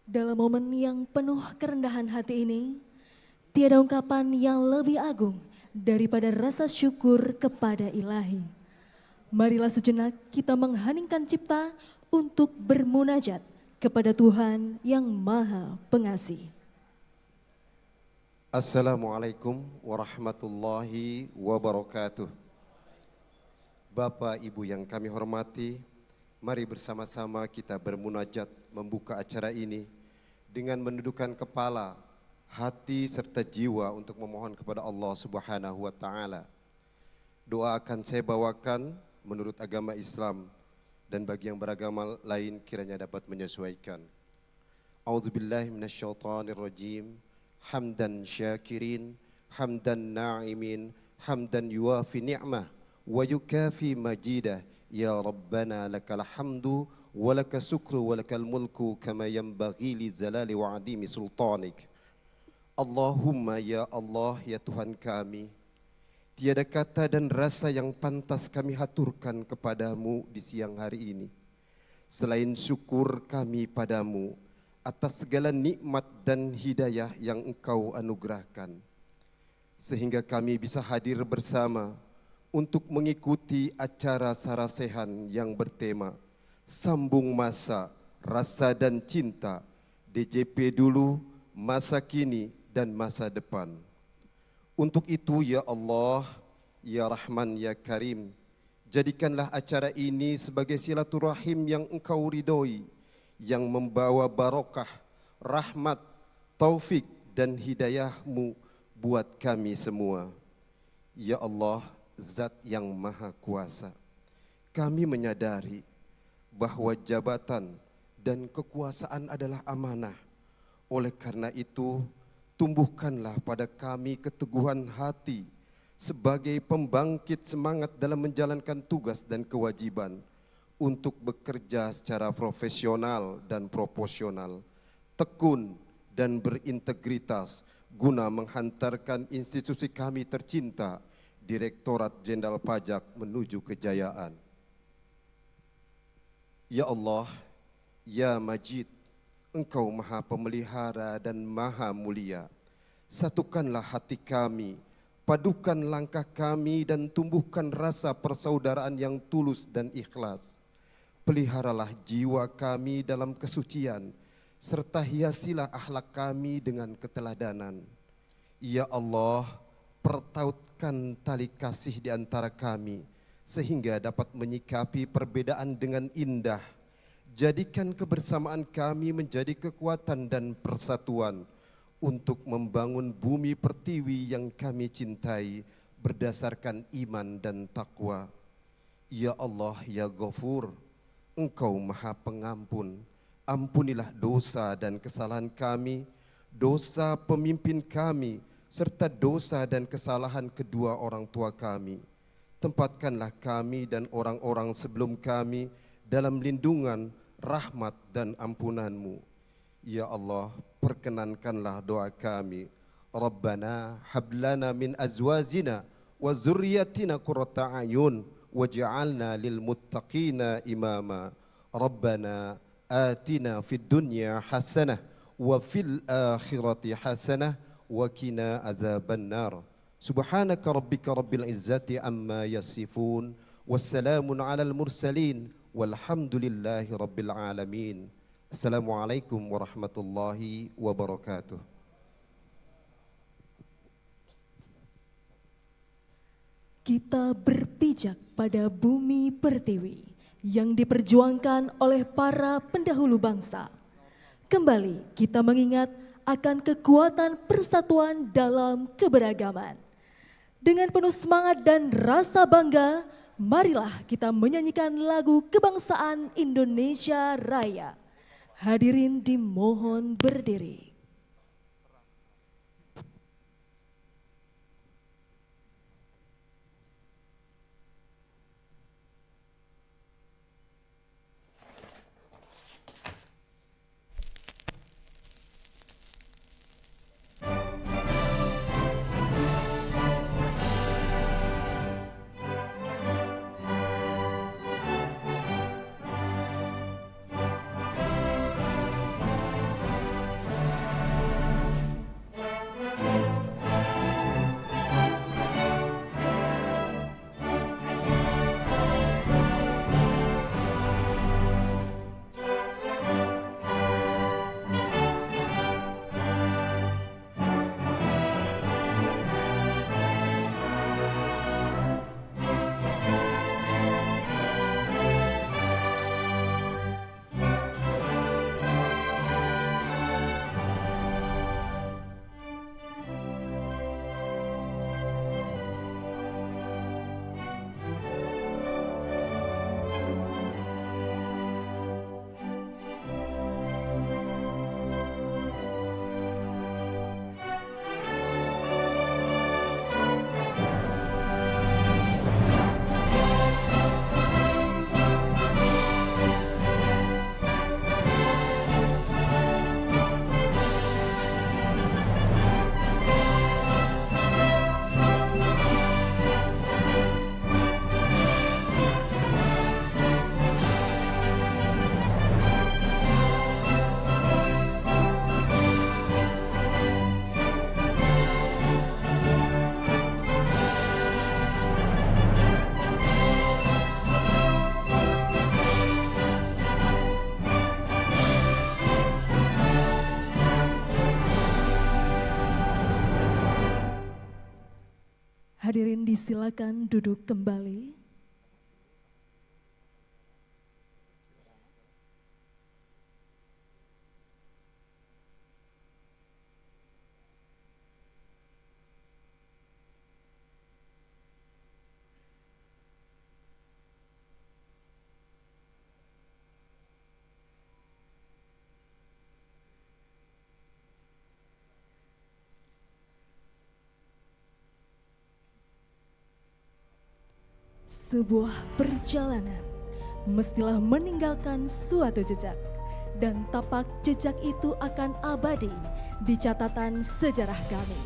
Dalam momen yang penuh kerendahan hati ini, tiada ungkapan yang lebih agung daripada rasa syukur kepada Ilahi. Marilah sejenak kita mengheningkan cipta untuk bermunajat kepada Tuhan yang Maha Pengasih. Assalamualaikum warahmatullahi wabarakatuh. Bapak Ibu yang kami hormati, mari bersama-sama kita bermunajat membuka acara ini dengan menundukkan kepala, hati serta jiwa untuk memohon kepada Allah Subhanahu wa taala. Doa akan saya bawakan menurut agama Islam dan bagi yang beragama lain kiranya dapat menyesuaikan. A'udzubillahi minasyaitonirrajim. Hamdan syakirin, hamdan na'imin, hamdan yuafi ni'mah, wa yukafi majidah. Ya Rabbana lakal hamdu, wa laka sukru, wa lakal mulku, kama yanbaghi li zalali wa adimi sultanik. Allahumma ya Allah, ya Tuhan kami, tiada kata dan rasa yang pantas kami haturkan kepadamu di siang hari ini, selain syukur kami padamu atas segala nikmat dan hidayah yang Engkau anugerahkan, sehingga kami bisa hadir bersama untuk mengikuti acara sarasehan yang bertema Sambung Masa, Rasa dan Cinta, DJP dulu, masa kini dan masa depan. Untuk itu ya Allah, ya Rahman, ya Karim, jadikanlah acara ini sebagai silaturahim yang Engkau ridhoi, yang membawa barokah, rahmat, taufik dan hidayah-Mu buat kami semua. Ya Allah, Zat yang Maha Kuasa, kami menyadari bahwa jabatan dan kekuasaan adalah amanah. Oleh karena itu, tumbuhkanlah pada kami keteguhan hati sebagai pembangkit semangat dalam menjalankan tugas dan kewajiban untuk bekerja secara profesional dan proporsional, tekun dan berintegritas guna menghantarkan institusi kami tercinta, Direktorat Jenderal Pajak, menuju kejayaan. Ya Allah, ya Majid, Engkau Maha Pemelihara dan Maha Mulia. Satukanlah hati kami, padukan langkah kami dan tumbuhkan rasa persaudaraan yang tulus dan ikhlas. Peliharalah jiwa kami dalam kesucian, serta hiasilah akhlak kami dengan keteladanan. Ya Allah, pertautkan tali kasih di antara kami, sehingga dapat menyikapi perbedaan dengan indah. Jadikan kebersamaan kami menjadi kekuatan dan persatuan untuk membangun bumi pertiwi yang kami cintai berdasarkan iman dan takwa. Ya Allah, ya Ghafur, Engkau Maha Pengampun, ampunilah dosa dan kesalahan kami, dosa pemimpin kami, serta dosa dan kesalahan kedua orang tua kami. Tempatkanlah kami dan orang-orang sebelum kami dalam lindungan, rahmat dan ampunan-Mu. Ya Allah, perkenankanlah doa kami. Rabbana hablana min azwajina wa zurriyatina qurrata a'yun waj'alna lil muttaqina imama. Rabbana atina fid dunya hasanah wa fil akhirati hasanah wa qina azabannar. Subhanaka rabbika rabbil izzati amma yasifun, wassalamun alal mursalin, walhamdulillahi rabbil alamin. Assalamualaikum warahmatullahi wabarakatuh. Kita berpijak pada bumi pertiwi yang diperjuangkan oleh para pendahulu bangsa. Kembali kita mengingat akan kekuatan persatuan dalam keberagaman. Dengan penuh semangat dan rasa bangga, marilah kita menyanyikan lagu kebangsaan Indonesia Raya. Hadirin dimohon berdiri. hadirin disilakan duduk kembali. Sebuah perjalanan mestilah meninggalkan suatu jejak, dan tapak jejak itu akan abadi di catatan sejarah kami.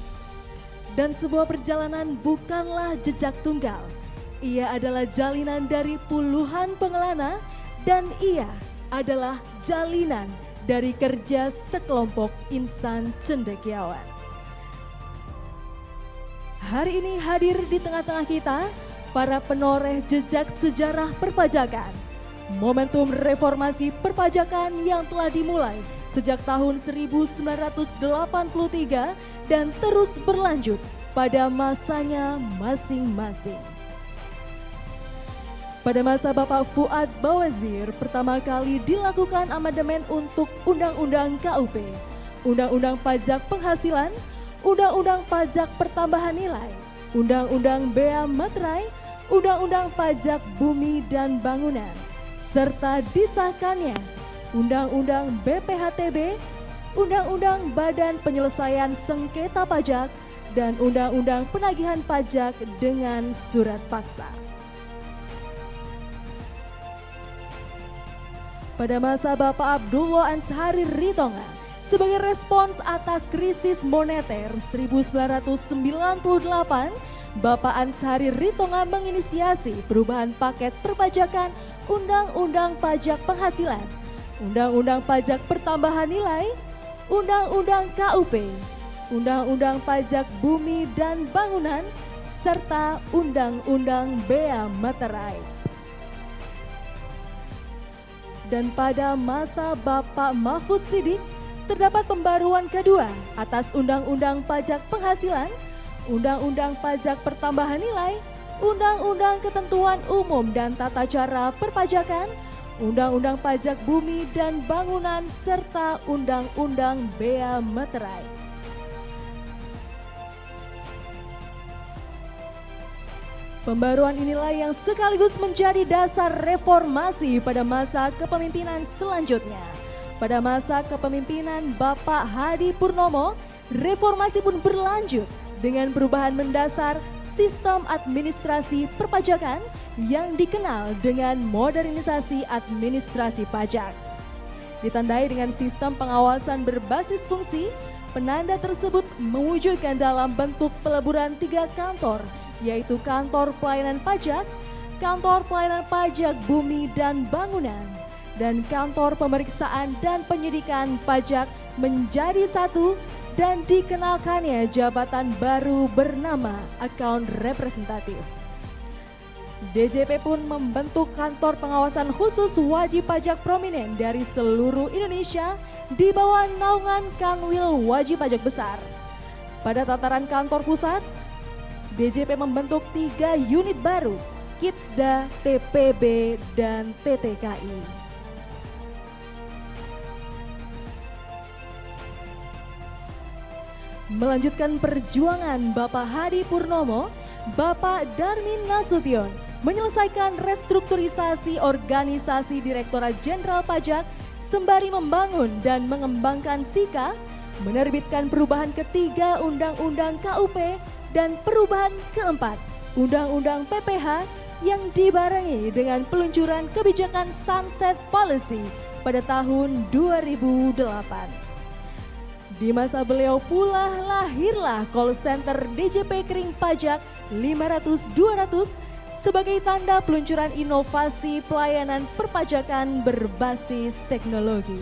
Dan sebuah perjalanan bukanlah jejak tunggal, ia adalah jalinan dari puluhan pengelana, dan ia adalah jalinan dari kerja sekelompok insan cendekiawan. Hari ini hadir di tengah-tengah kita para penoreh jejak sejarah perpajakan. Momentum reformasi perpajakan yang telah dimulai sejak tahun 1983 dan terus berlanjut pada masanya masing-masing. Pada masa Bapak Fuad Bawazir pertama kali dilakukan amandemen untuk Undang-Undang KUP, Undang-Undang Pajak Penghasilan, Undang-Undang Pajak Pertambahan Nilai, Undang-Undang Bea Materai, Undang-Undang Pajak Bumi dan Bangunan, serta disahkannya Undang-Undang BPHTB, Undang-Undang Badan Penyelesaian Sengketa Pajak, dan Undang-Undang Penagihan Pajak dengan surat paksa. Pada masa Bapak Abdullah Anshari Ritonga, sebagai respons atas krisis moneter 1998, Bapak Anshari Ritonga menginisiasi perubahan paket perpajakan Undang-Undang Pajak Penghasilan, Undang-Undang Pajak Pertambahan Nilai, Undang-Undang KUP, Undang-Undang Pajak Bumi dan Bangunan, serta Undang-Undang Bea Materai. Dan pada masa Bapak Mahfud Siddiq, terdapat pembaruan kedua atas Undang-Undang Pajak Penghasilan, Undang-Undang Pajak Pertambahan Nilai, Undang-Undang Ketentuan Umum dan Tata Cara Perpajakan, Undang-Undang Pajak Bumi dan Bangunan, serta Undang-Undang Bea Materai. Pembaruan inilah yang sekaligus menjadi dasar reformasi pada masa kepemimpinan selanjutnya. Pada masa kepemimpinan Bapak Hadi Purnomo, reformasi pun berlanjut dengan perubahan mendasar sistem administrasi perpajakan yang dikenal dengan modernisasi administrasi pajak. Ditandai dengan sistem pengawasan berbasis fungsi, penanda tersebut mewujudkan dalam bentuk peleburan 3 kantor, yaitu Kantor Pelayanan Pajak, Kantor Pelayanan Pajak Bumi dan Bangunan, dan Kantor Pemeriksaan dan Penyidikan Pajak menjadi satu, dan dikenalkannya jabatan baru bernama Account Representative. DJP pun membentuk kantor pengawasan khusus wajib pajak prominen dari seluruh Indonesia di bawah naungan Kanwil Wajib Pajak Besar. Pada tataran kantor pusat, DJP membentuk 3 unit baru, Kitsda, TPB, dan TTKI. Melanjutkan perjuangan Bapak Hadi Purnomo, Bapak Darmin Nasution menyelesaikan restrukturisasi organisasi Direktorat Jenderal Pajak sembari membangun dan mengembangkan SIKA, menerbitkan perubahan ketiga Undang-Undang KUP dan perubahan keempat Undang-Undang PPH yang dibarengi dengan peluncuran kebijakan Sunset Policy pada tahun 2008. Di masa beliau pula lahirlah call center DJP Kering Pajak 500-200 sebagai tanda peluncuran inovasi pelayanan perpajakan berbasis teknologi.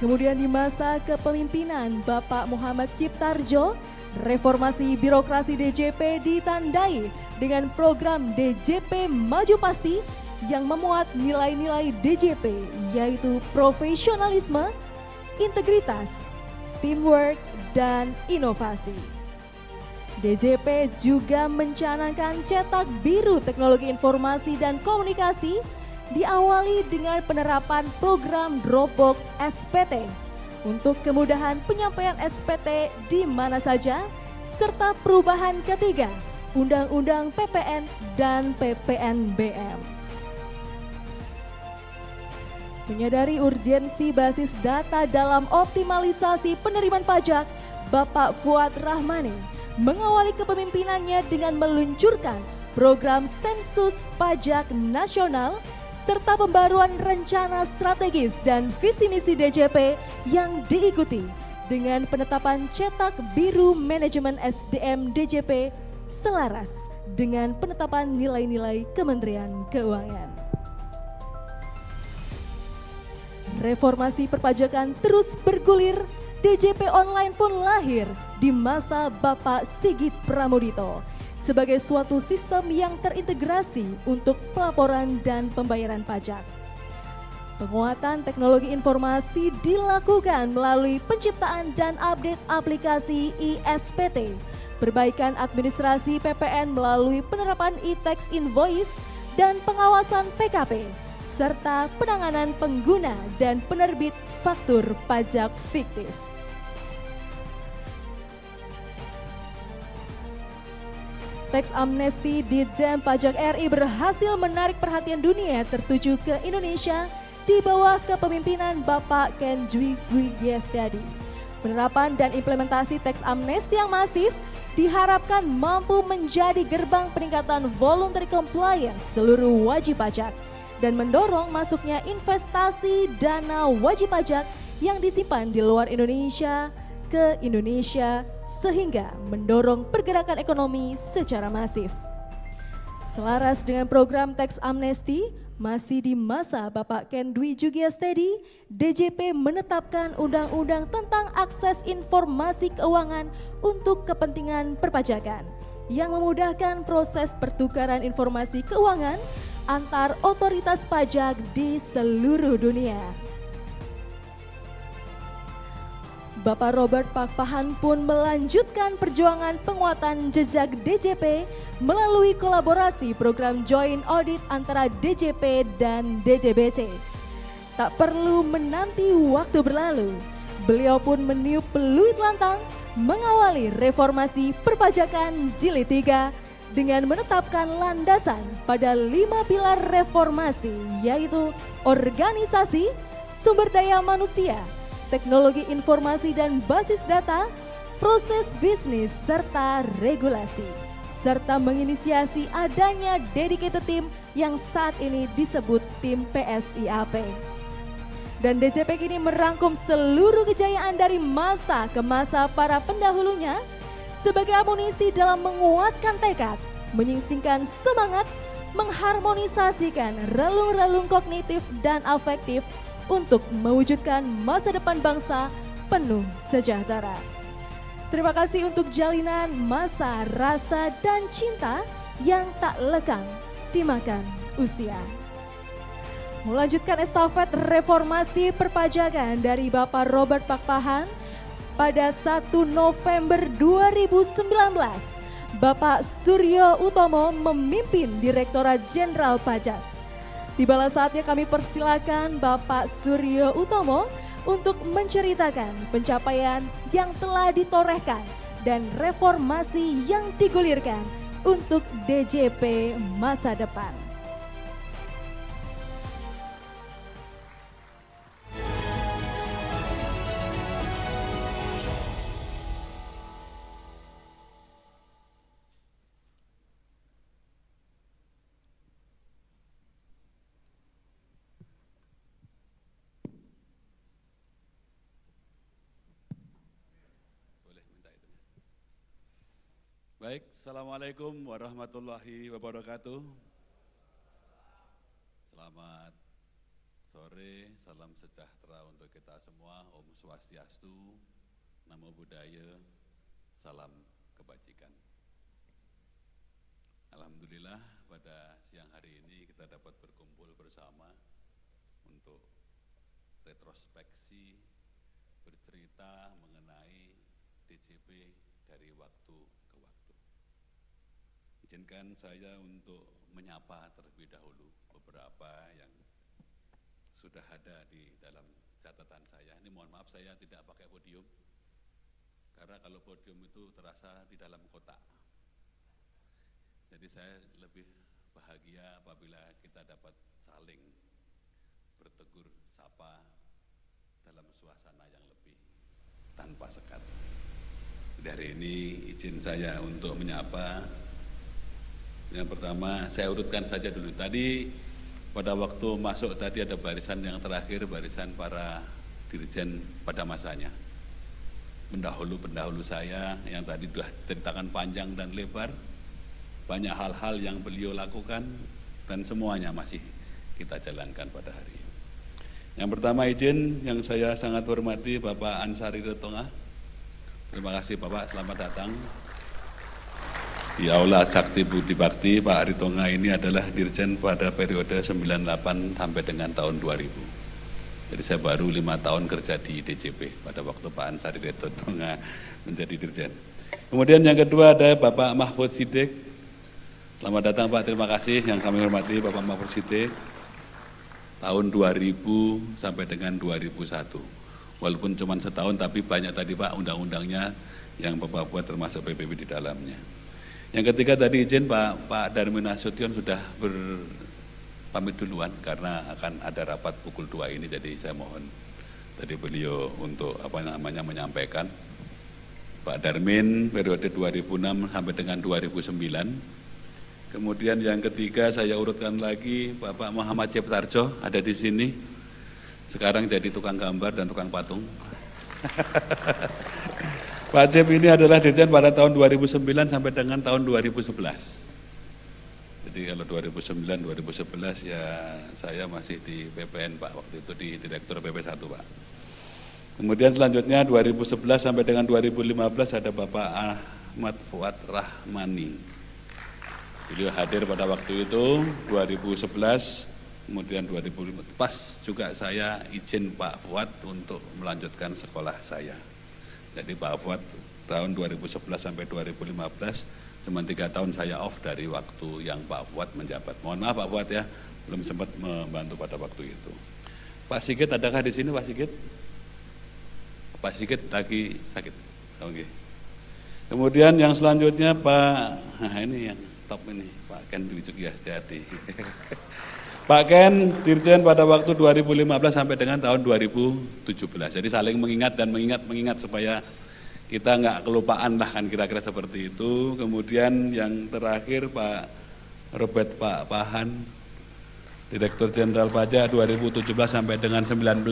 Kemudian di masa kepemimpinan Bapak Muhammad Ciptarjo, reformasi birokrasi DJP ditandai dengan program DJP Maju Pasti yang memuat nilai-nilai DJP, yaitu profesionalisme, integritas, teamwork, dan inovasi. DJP juga mencanangkan cetak biru teknologi informasi dan komunikasi diawali dengan penerapan program Dropbox SPT untuk kemudahan penyampaian SPT di mana saja serta perubahan ketiga Undang-Undang PPN dan PPNBM. Menyadari urgensi basis data dalam optimalisasi penerimaan pajak, Bapak Fuad Rahmani mengawali kepemimpinannya dengan meluncurkan program Sensus Pajak Nasional serta pembaruan rencana strategis dan visi misi DJP yang diikuti dengan penetapan cetak biru manajemen SDM DJP selaras dengan penetapan nilai-nilai Kementerian Keuangan. Reformasi perpajakan terus bergulir, DJP online pun lahir di masa Bapak Sigit Pramodito sebagai suatu sistem yang terintegrasi untuk pelaporan dan pembayaran pajak. Penguatan teknologi informasi dilakukan melalui penciptaan dan update aplikasi ISPT, perbaikan administrasi PPN melalui penerapan e-tax invoice dan pengawasan PKP, serta penanganan pengguna dan penerbit faktur pajak fiktif. Teks amnesti Ditjen Pajak RI berhasil menarik perhatian dunia tertuju ke Indonesia di bawah kepemimpinan Bapak Ken Dwi Guistiadi. Penerapan dan implementasi teks amnesti yang masif diharapkan mampu menjadi gerbang peningkatan voluntary compliance seluruh wajib pajak dan mendorong masuknya investasi dana wajib pajak yang disimpan di luar Indonesia ke Indonesia sehingga mendorong pergerakan ekonomi secara masif. Selaras dengan program teks amnesti, masih di masa Bapak Ken Dwi Guistiadi, DJP menetapkan undang-undang tentang akses informasi keuangan untuk kepentingan perpajakan yang memudahkan proses pertukaran informasi keuangan antar otoritas pajak di seluruh dunia. Bapak Robert Pakpahan pun melanjutkan perjuangan penguatan jejak DJP melalui kolaborasi program Joint Audit antara DJP dan DJBC. Tak perlu menanti waktu berlalu, beliau pun meniup peluit lantang mengawali reformasi perpajakan jilid 3 dengan menetapkan landasan pada 5 pilar reformasi, yaitu organisasi, sumber daya manusia, teknologi informasi dan basis data, proses bisnis serta regulasi, serta menginisiasi adanya dedicated team yang saat ini disebut tim PSIAP. Dan DJP kini merangkum seluruh kejayaan dari masa ke masa para pendahulunya sebagai amunisi dalam menguatkan tekad, menyingsingkan semangat, mengharmonisasikan relung-relung kognitif dan afektif untuk mewujudkan masa depan bangsa penuh sejahtera. Terima kasih untuk jalinan masa, rasa, dan cinta yang tak lekang dimakan usia. Melanjutkan estafet reformasi perpajakan dari Bapak Robert Pakpahan, pada 1 November 2019, Bapak Suryo Utomo memimpin Direktorat Jenderal Pajak. Tibalah saatnya kami persilakan Bapak Suryo Utomo untuk menceritakan pencapaian yang telah ditorehkan dan reformasi yang digulirkan untuk DJP masa depan. Baik, Assalamualaikum warahmatullahi wabarakatuh. Selamat sore, salam sejahtera untuk kita semua. Om Swastiastu, Namo Buddhaya, salam kebajikan. Alhamdulillah pada siang hari ini kita dapat berkumpul bersama untuk retrospeksi, bercerita mengenai DJP dari waktu ke waktu. Izinkan saya untuk menyapa terlebih dahulu beberapa yang sudah ada di dalam catatan saya. Ini mohon maaf saya tidak pakai podium, karena kalau podium itu terasa di dalam kotak. Jadi saya lebih bahagia apabila kita dapat saling bertegur sapa dalam suasana yang lebih tanpa sekat. Dari ini izin saya untuk menyapa. Yang pertama saya urutkan saja dulu. Tadi pada waktu masuk tadi ada barisan yang terakhir, barisan para dirjen pada masanya. Pendahulu saya yang tadi sudah ceritakan panjang dan lebar. Banyak hal-hal yang beliau lakukan dan semuanya masih kita jalankan pada hari ini. Yang pertama izin yang saya sangat hormati Bapak Ansari Retonga. Terima kasih Bapak, selamat datang. Di Aula Sakti Budi Bakti, Pak Aritonga ini adalah dirjen pada periode 98 sampai dengan tahun 2000. Jadi saya baru 5 tahun kerja di DJP pada waktu Pak Ansari Retonga menjadi dirjen. Kemudian yang kedua ada Bapak Mahfud Siddiq. Selamat datang Pak, terima kasih yang kami hormati Bapak Mahfud Siddiq. Tahun 2000 sampai dengan 2001. Walaupun cuma setahun tapi banyak tadi Pak undang-undangnya yang Bapak buat termasuk PBB di dalamnya. Yang ketiga tadi izin Pak Darmin Nasution sudah berpamit duluan karena akan ada rapat pukul 2 ini, jadi saya mohon tadi beliau untuk menyampaikan. Pak Darmin periode 2006 sampai dengan 2009. Kemudian yang ketiga saya urutkan lagi Bapak Muhammad Ciptarjo ada di sini. Sekarang jadi tukang gambar dan tukang patung. Pak Cip ini adalah dirjen pada tahun 2009 sampai dengan tahun 2011. Jadi kalau 2009-2011 ya saya masih di PPN Pak, waktu itu di Direktur PP1 Pak. Kemudian selanjutnya 2011 sampai dengan 2015 ada Bapak Ahmad Fuad Rahmani. Beliau hadir pada waktu itu 2011, kemudian 2015 pas juga saya izin Pak Fuad untuk melanjutkan sekolah saya. Jadi Pak Fuad tahun 2011 sampai 2015 cuma 3 tahun saya off dari waktu yang Pak Fuad menjabat. Mohon maaf Pak Fuad ya, belum sempat membantu pada waktu itu. Pak Sigit adakah di sini Pak Sigit? Pak Sigit lagi sakit. Oke. Kemudian yang selanjutnya ini yang top ini Pak Ken Dwi Juki Hastiati. Pak Ken dirjen pada waktu 2015 sampai dengan tahun 2017. Jadi saling mengingat dan mengingat supaya kita nggak kelupaan lah kan kira-kira seperti itu. Kemudian yang terakhir Pak Robert Pak Pahan, Direktur Jenderal Pajak 2017 sampai dengan 19.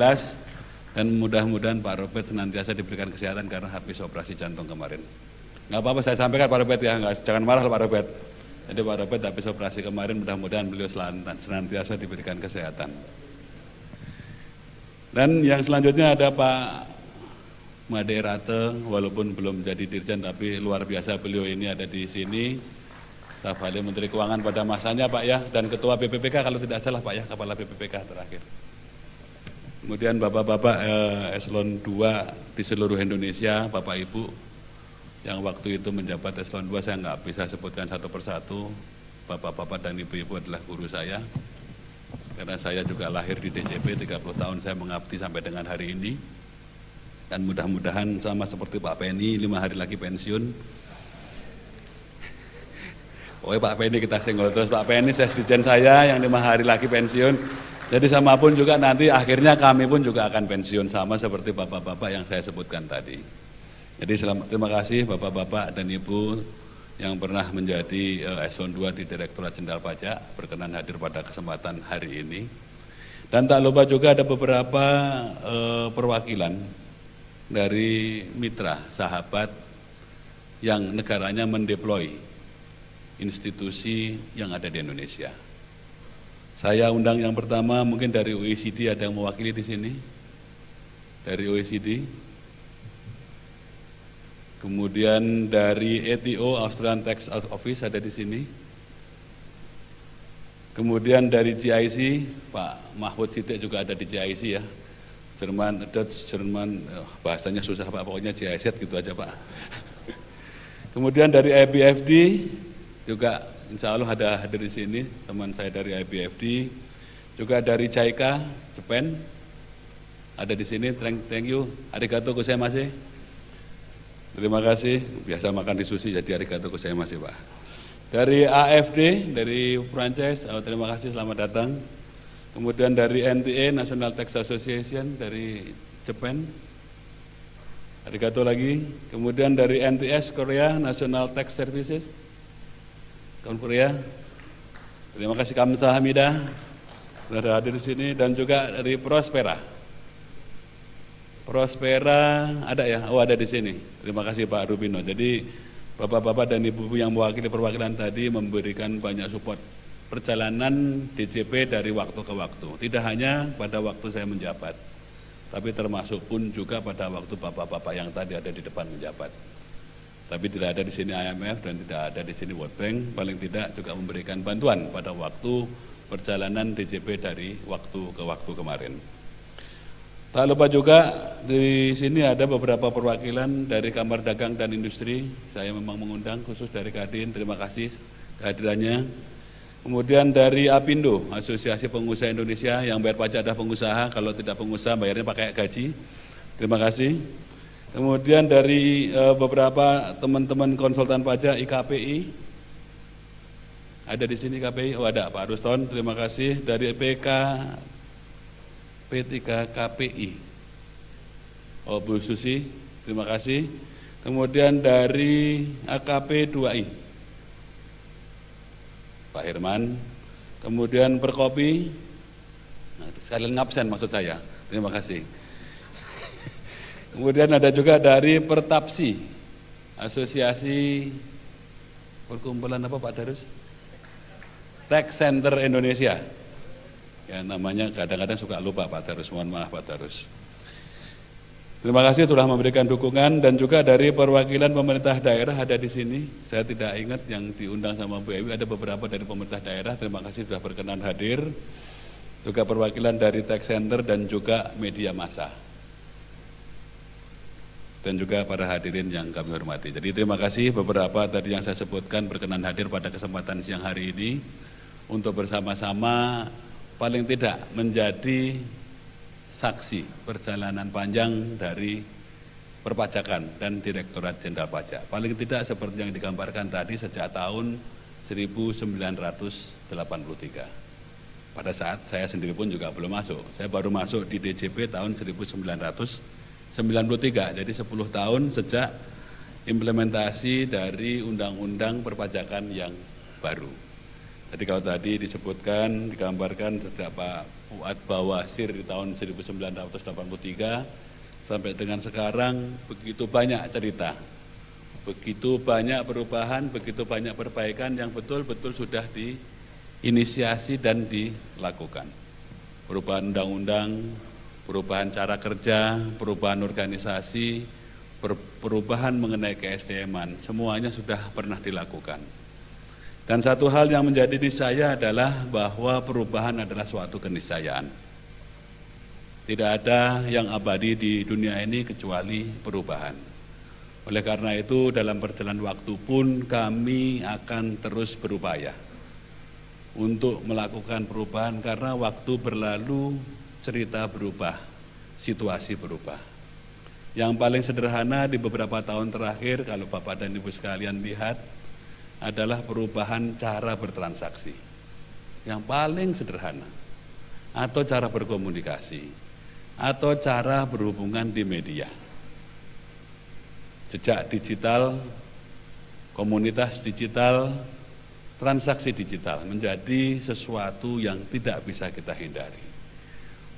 Dan mudah-mudahan Pak Robert senantiasa diberikan kesehatan karena habis operasi jantung kemarin. Nggak apa-apa saya sampaikan Pak Robert ya, jangan marah Pak Robert. Jadi Pak Robert habis operasi kemarin, mudah-mudahan beliau senantiasa diberikan kesehatan. Dan yang selanjutnya ada Pak Made Rate, walaupun belum jadi dirjen tapi luar biasa beliau ini ada di sini. Staf ahli Menteri Keuangan pada masanya Pak ya, dan Ketua BPPK kalau tidak salah Pak ya, Kepala BPPK terakhir. Kemudian Bapak-Bapak Eselon 2 di seluruh Indonesia, Bapak Ibu, yang waktu itu menjabat eselon 2 saya nggak bisa sebutkan satu persatu. Bapak-bapak dan ibu-ibu adalah guru saya. Karena saya juga lahir di DJP, 30 tahun saya mengabdi sampai dengan hari ini. Dan mudah-mudahan sama seperti Pak Penny, 5 hari lagi pensiun. Pak Penny kita senggol terus, Pak Penny sekjen saya yang 5 hari lagi pensiun. Jadi sama pun juga nanti akhirnya kami pun juga akan pensiun sama seperti bapak-bapak yang saya sebutkan tadi. Jadi terima kasih Bapak-Bapak dan Ibu yang pernah menjadi eselon 2 di Direktorat Jenderal Pajak berkenan hadir pada kesempatan hari ini. Dan tak lupa juga ada beberapa perwakilan dari mitra sahabat yang negaranya mendeploy institusi yang ada di Indonesia. Saya undang yang pertama mungkin dari OECD, ada yang mewakili di sini? Dari OECD. Kemudian dari ATO, Australian Tax Office ada di sini. Kemudian dari GIC, Pak Mahfud Siddiq juga ada di GIC ya. Dutch Jerman, bahasanya susah Pak, pokoknya GIZ gitu aja Pak. Kemudian dari IBFD, juga insya Allah ada hadir di sini teman saya dari IBFD, juga dari JICA Japan ada di sini. Thank you, arigato gozaimasu. Terima kasih, biasa makan di sushi jadi arigato gozaimasu Pak. Dari AFD dari Prancis, terima kasih, selamat datang. Kemudian dari NTA National Tax Association dari Japan, arigato lagi. Kemudian dari NTS Korea National Tax Services Korea, terima kasih kamsahamnida sudah hadir di sini. Dan juga dari Prospera ada ya, ada di sini. Terima kasih Pak Rubino. Jadi bapak-bapak dan ibu-ibu yang mewakili perwakilan tadi memberikan banyak support perjalanan DJP dari waktu ke waktu. Tidak hanya pada waktu saya menjabat, tapi termasuk pun juga pada waktu bapak-bapak yang tadi ada di depan menjabat. Tapi tidak ada di sini IMF dan tidak ada di sini World Bank, paling tidak juga memberikan bantuan pada waktu perjalanan DJP dari waktu ke waktu kemarin. Tak lupa juga di sini ada beberapa perwakilan dari Kamar Dagang dan Industri. Saya memang mengundang khusus dari Kadin, terima kasih kehadirannya. Kemudian dari APindo, Asosiasi Pengusaha Indonesia, yang bayar pajak adalah pengusaha, kalau tidak pengusaha bayarnya pakai gaji. Terima kasih. Kemudian dari beberapa teman-teman konsultan pajak IKPI, ada di sini KPI, ada Pak Ruston, terima kasih. Dari P3KPI, Bu Susi, terima kasih. Kemudian dari AKP 2I, Pak Herman. Kemudian Perkopi, sekalian ngabsen maksud saya, terima kasih. Kemudian ada juga dari Pertapsi, Asosiasi Perkumpulan apa Pak Darus? Tax Center Indonesia. Ya namanya kadang-kadang suka lupa Pak Darus, mohon maaf Pak Darus. Terima kasih telah memberikan dukungan. Dan juga dari perwakilan pemerintah daerah ada di sini. Saya tidak ingat yang diundang sama Bu Ewi, ada beberapa dari pemerintah daerah. Terima kasih sudah berkenan hadir. Juga perwakilan dari Tax Center dan juga media massa. Dan juga para hadirin yang kami hormati. Jadi terima kasih beberapa tadi yang saya sebutkan berkenan hadir pada kesempatan siang hari ini untuk bersama-sama paling tidak menjadi saksi perjalanan panjang dari perpajakan dan Direktorat Jenderal Pajak. Paling tidak seperti yang digambarkan tadi sejak tahun 1983. Pada saat saya sendiri pun juga belum masuk. Saya baru masuk di DJP tahun 1993, jadi 10 tahun sejak implementasi dari Undang-Undang Perpajakan yang baru. Jadi kalau tadi disebutkan, digambarkan sejak Pak Fuad Bawasir di tahun 1983 sampai dengan sekarang begitu banyak cerita, begitu banyak perubahan, begitu banyak perbaikan yang betul-betul sudah diinisiasi dan dilakukan. Perubahan undang-undang, perubahan cara kerja, perubahan organisasi, perubahan mengenai ke-SDM-an, semuanya sudah pernah dilakukan. Dan satu hal yang menjadi niscaya adalah bahwa perubahan adalah suatu keniscayaan. Tidak ada yang abadi di dunia ini kecuali perubahan. Oleh karena itu dalam perjalanan waktu pun kami akan terus berupaya untuk melakukan perubahan, karena waktu berlalu, cerita berubah, situasi berubah. Yang paling sederhana di beberapa tahun terakhir, kalau Bapak dan Ibu sekalian lihat, adalah perubahan cara bertransaksi. Yang paling sederhana, atau cara berkomunikasi, atau cara berhubungan di media. Jejak digital, komunitas digital, transaksi digital menjadi sesuatu yang tidak bisa kita hindari.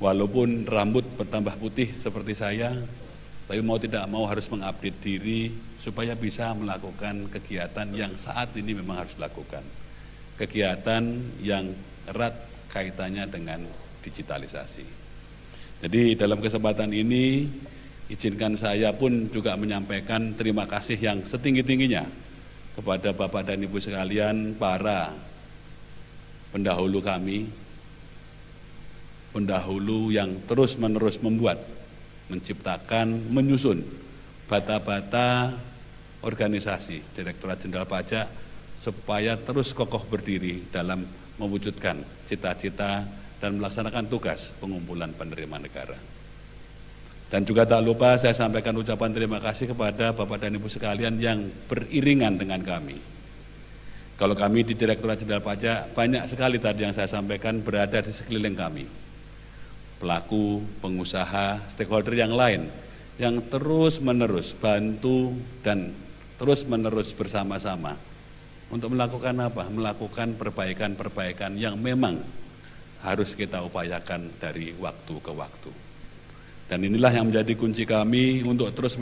Walaupun rambut bertambah putih seperti saya, tapi mau tidak mau harus mengupdate diri supaya bisa melakukan kegiatan yang saat ini memang harus dilakukan. Kegiatan yang erat kaitannya dengan digitalisasi. Jadi dalam kesempatan ini izinkan saya pun juga menyampaikan terima kasih yang setinggi-tingginya kepada Bapak dan Ibu sekalian, para pendahulu kami, pendahulu yang terus-menerus membuat, menciptakan, menyusun bata-bata organisasi Direktorat Jenderal Pajak supaya terus kokoh berdiri dalam mewujudkan cita-cita dan melaksanakan tugas pengumpulan penerimaan negara. Dan juga tak lupa saya sampaikan ucapan terima kasih kepada Bapak dan Ibu sekalian yang beriringan dengan kami. Kalau kami di Direktorat Jenderal Pajak, banyak sekali tadi yang saya sampaikan berada di sekeliling kami. Pelaku, pengusaha, stakeholder yang lain yang terus-menerus bantu dan terus-menerus bersama-sama untuk melakukan apa? Melakukan perbaikan-perbaikan yang memang harus kita upayakan dari waktu ke waktu. Dan inilah yang menjadi kunci kami untuk terus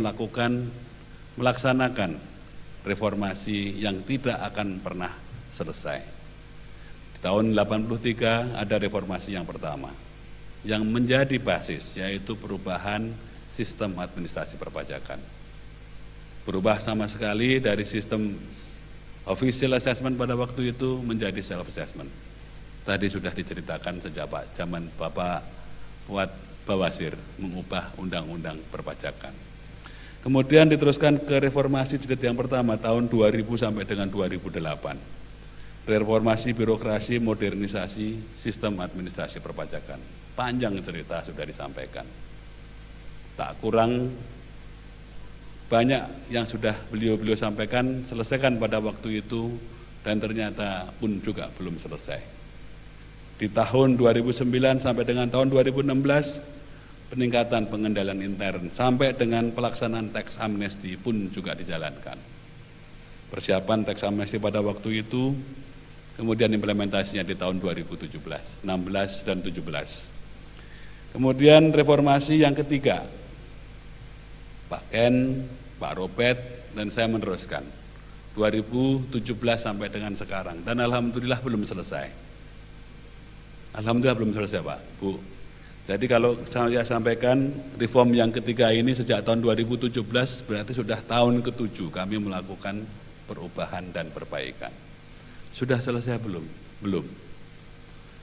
melaksanakan reformasi yang tidak akan pernah selesai. Di tahun 83 ada reformasi yang pertama, yang menjadi basis, yaitu perubahan sistem administrasi perpajakan. Berubah sama sekali dari sistem official assessment pada waktu itu menjadi self assessment. Tadi sudah diceritakan sejak zaman Bapak Fuad Bawasir mengubah undang-undang perpajakan. Kemudian diteruskan ke reformasi jilid yang pertama tahun 2000 sampai dengan 2008. Reformasi birokrasi, modernisasi sistem administrasi perpajakan. Panjang cerita sudah disampaikan. Tak kurang banyak yang sudah beliau-beliau sampaikan, selesaikan pada waktu itu, dan ternyata pun juga belum selesai. Di tahun 2009 sampai dengan tahun 2016, peningkatan pengendalian intern sampai dengan pelaksanaan tax amnesty pun juga dijalankan. Persiapan tax amnesty pada waktu itu, kemudian implementasinya di tahun 2017, 16 dan 17. Kemudian reformasi yang ketiga, Pak Ken, Pak Robert, dan saya meneruskan 2017 sampai dengan sekarang, dan alhamdulillah belum selesai. Alhamdulillah belum selesai Pak, Bu. Jadi kalau saya sampaikan reform yang ketiga ini sejak tahun 2017 berarti sudah tahun ke-7 kami melakukan perubahan dan perbaikan. Sudah selesai belum? Belum.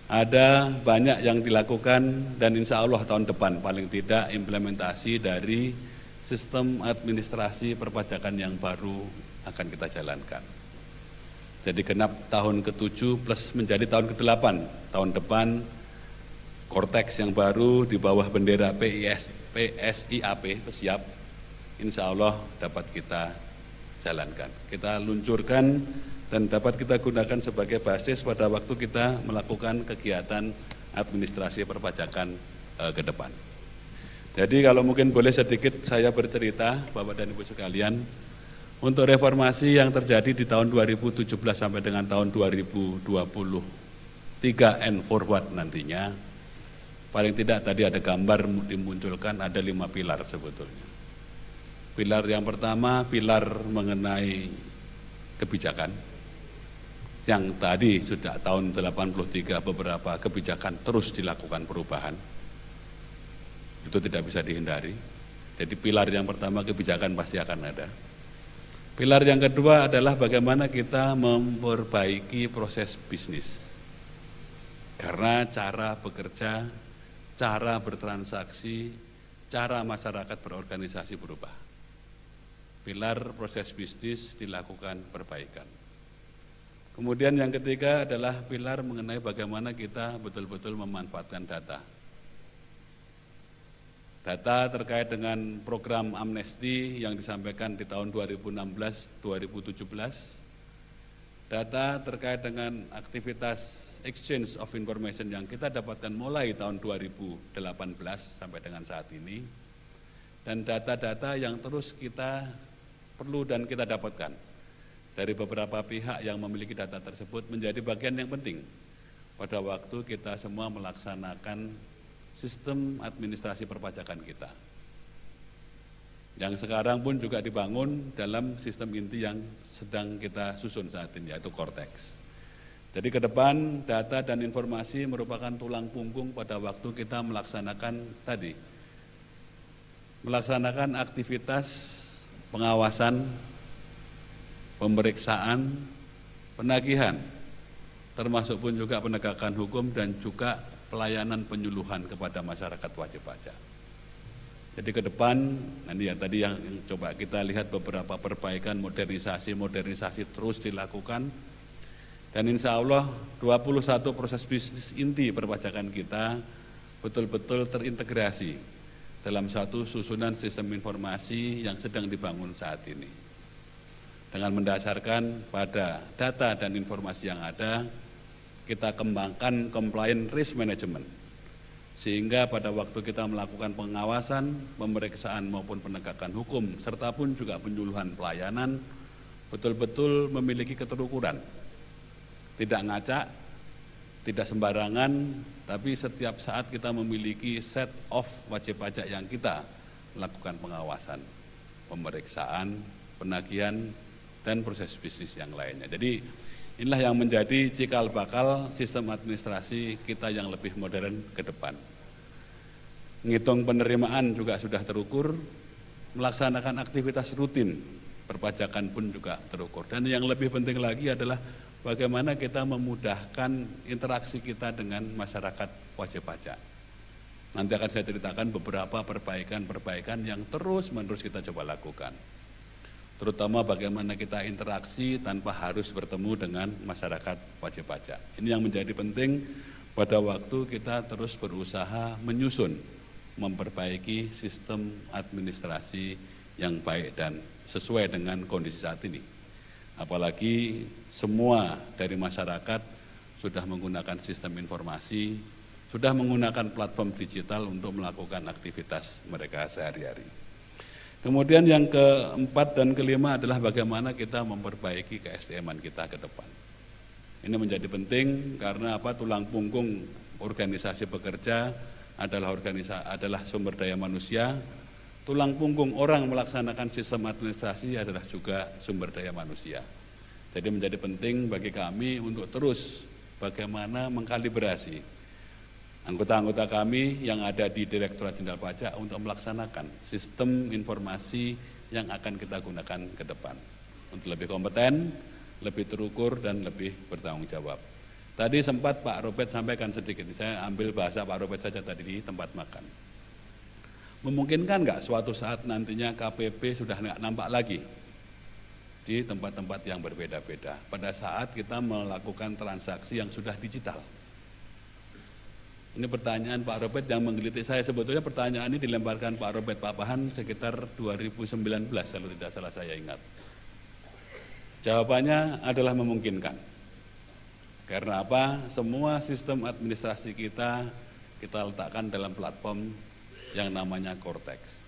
Ada banyak yang dilakukan dan insya Allah tahun depan paling tidak implementasi dari sistem administrasi perpajakan yang baru akan kita jalankan. Jadi genap tahun ke-7 plus menjadi tahun ke-8. Tahun depan Cortex yang baru di bawah bendera PSIAP, siap, insya Allah dapat kita jalankan. Kita luncurkan dan dapat kita gunakan sebagai basis pada waktu kita melakukan kegiatan administrasi perpajakan ke depan. Jadi kalau mungkin boleh sedikit saya bercerita Bapak dan Ibu sekalian, untuk reformasi yang terjadi di tahun 2017 sampai dengan tahun 2023 and forward nantinya, paling tidak tadi ada gambar dimunculkan, ada 5 pilar sebetulnya. Pilar yang pertama, pilar mengenai kebijakan, yang tadi sudah tahun 83 beberapa kebijakan terus dilakukan perubahan. Itu tidak bisa dihindari. Jadi pilar yang pertama kebijakan pasti akan ada. Pilar yang kedua adalah bagaimana kita memperbaiki proses bisnis. Karena cara bekerja, cara bertransaksi, cara masyarakat berorganisasi berubah. Pilar proses bisnis dilakukan perbaikan. Kemudian yang ketiga adalah pilar mengenai bagaimana kita betul-betul memanfaatkan data. Data terkait dengan program amnesti yang disampaikan di tahun 2016-2017. Data terkait dengan aktivitas exchange of information yang kita dapatkan mulai tahun 2018 sampai dengan saat ini. Dan data-data yang terus kita perlu dan kita dapatkan dari beberapa pihak yang memiliki data tersebut menjadi bagian yang penting pada waktu kita semua melaksanakan sistem administrasi perpajakan kita. Yang sekarang pun juga dibangun dalam sistem inti yang sedang kita susun saat ini, yaitu Cortex. Jadi ke depan data dan informasi merupakan tulang punggung pada waktu kita melaksanakan tadi, melaksanakan aktivitas pengawasan, pemeriksaan, penagihan, termasuk pun juga penegakan hukum dan juga pelayanan penyuluhan kepada masyarakat wajib pajak. Jadi ke depan, nanti ya tadi yang coba kita lihat beberapa perbaikan, modernisasi terus dilakukan Dan insya Allah 21 proses bisnis inti perpajakan kita betul-betul terintegrasi dalam satu susunan sistem informasi yang sedang dibangun saat ini. Dengan mendasarkan pada data dan informasi yang ada, kita kembangkan compliant risk management. Sehingga pada waktu kita melakukan pengawasan, pemeriksaan maupun penegakan hukum, serta pun juga penyuluhan pelayanan, betul-betul memiliki keterukuran. Tidak ngacak, tidak sembarangan, tapi setiap saat kita memiliki set of wajib pajak yang kita lakukan pengawasan, pemeriksaan, penagihan, dan proses bisnis yang lainnya. Jadi inilah yang menjadi cikal bakal sistem administrasi kita yang lebih modern ke depan. Ngitung penerimaan juga sudah terukur, melaksanakan aktivitas rutin perpajakan pun juga terukur. Dan yang lebih penting lagi adalah bagaimana kita memudahkan interaksi kita dengan masyarakat wajib pajak. Nanti akan saya ceritakan beberapa perbaikan-perbaikan yang terus-menerus kita coba lakukan. Terutama bagaimana kita interaksi tanpa harus bertemu dengan masyarakat wajib pajak. Ini yang menjadi penting pada waktu kita terus berusaha menyusun, memperbaiki sistem administrasi yang baik dan sesuai dengan kondisi saat ini. Apalagi semua dari masyarakat sudah menggunakan sistem informasi, sudah menggunakan platform digital untuk melakukan aktivitas mereka sehari-hari. Kemudian yang keempat dan kelima adalah bagaimana kita memperbaiki ke-SDM-an kita ke depan. Ini menjadi penting karena tulang punggung organisasi bekerja adalah sumber daya manusia. Tulang punggung orang melaksanakan sistem administrasi adalah juga sumber daya manusia. Jadi menjadi penting bagi kami untuk terus bagaimana mengkalibrasi anggota-anggota kami yang ada di Direktorat Jenderal Pajak untuk melaksanakan sistem informasi yang akan kita gunakan ke depan. Untuk lebih kompeten, lebih terukur, dan lebih bertanggung jawab. Tadi sempat Pak Robert sampaikan sedikit, saya ambil bahasa Pak Robert saja tadi di tempat makan. Memungkinkan nggak suatu saat nantinya KPP sudah nggak nampak lagi di tempat-tempat yang berbeda-beda pada saat kita melakukan transaksi yang sudah digital? Ini pertanyaan Pak Robert yang menggelitik saya. Sebetulnya pertanyaan ini dilemparkan Pak Robert Papahan sekitar 2019 kalau tidak salah saya ingat. Jawabannya adalah memungkinkan. Karena apa? Semua sistem administrasi kita letakkan dalam platform yang namanya Cortex.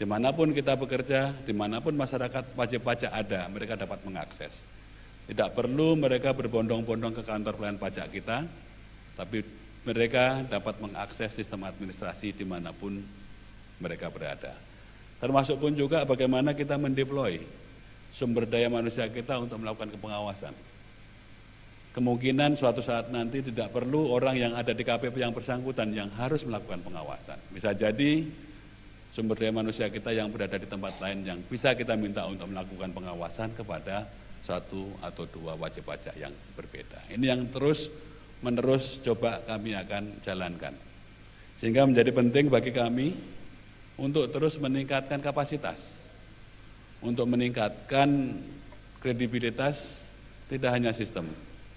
Dimanapun kita bekerja, dimanapun masyarakat wajib pajak ada, mereka dapat mengakses. Tidak perlu mereka berbondong-bondong ke kantor pelayanan pajak kita, tapi mereka dapat mengakses sistem administrasi dimanapun mereka berada. Termasuk pun juga bagaimana kita mendeploy sumber daya manusia kita untuk melakukan pengawasan. Kemungkinan suatu saat nanti tidak perlu orang yang ada di KPP yang bersangkutan yang harus melakukan pengawasan. Bisa jadi sumber daya manusia kita yang berada di tempat lain yang bisa kita minta untuk melakukan pengawasan kepada satu atau dua wajib pajak yang berbeda. Ini yang terus menerus coba kami akan jalankan. Sehingga menjadi penting bagi kami untuk terus meningkatkan kapasitas, untuk meningkatkan kredibilitas tidak hanya sistem,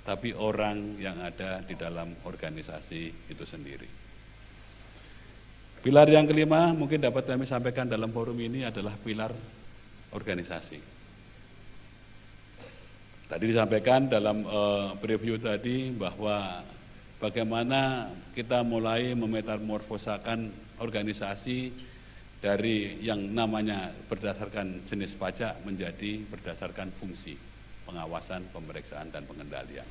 tapi orang yang ada di dalam organisasi itu sendiri. Pilar yang kelima mungkin dapat kami sampaikan dalam forum ini adalah pilar organisasi. Tadi disampaikan dalam preview tadi bahwa bagaimana kita mulai memetamorfosakan organisasi dari yang namanya berdasarkan jenis pajak menjadi berdasarkan fungsi pengawasan, pemeriksaan, dan pengendalian.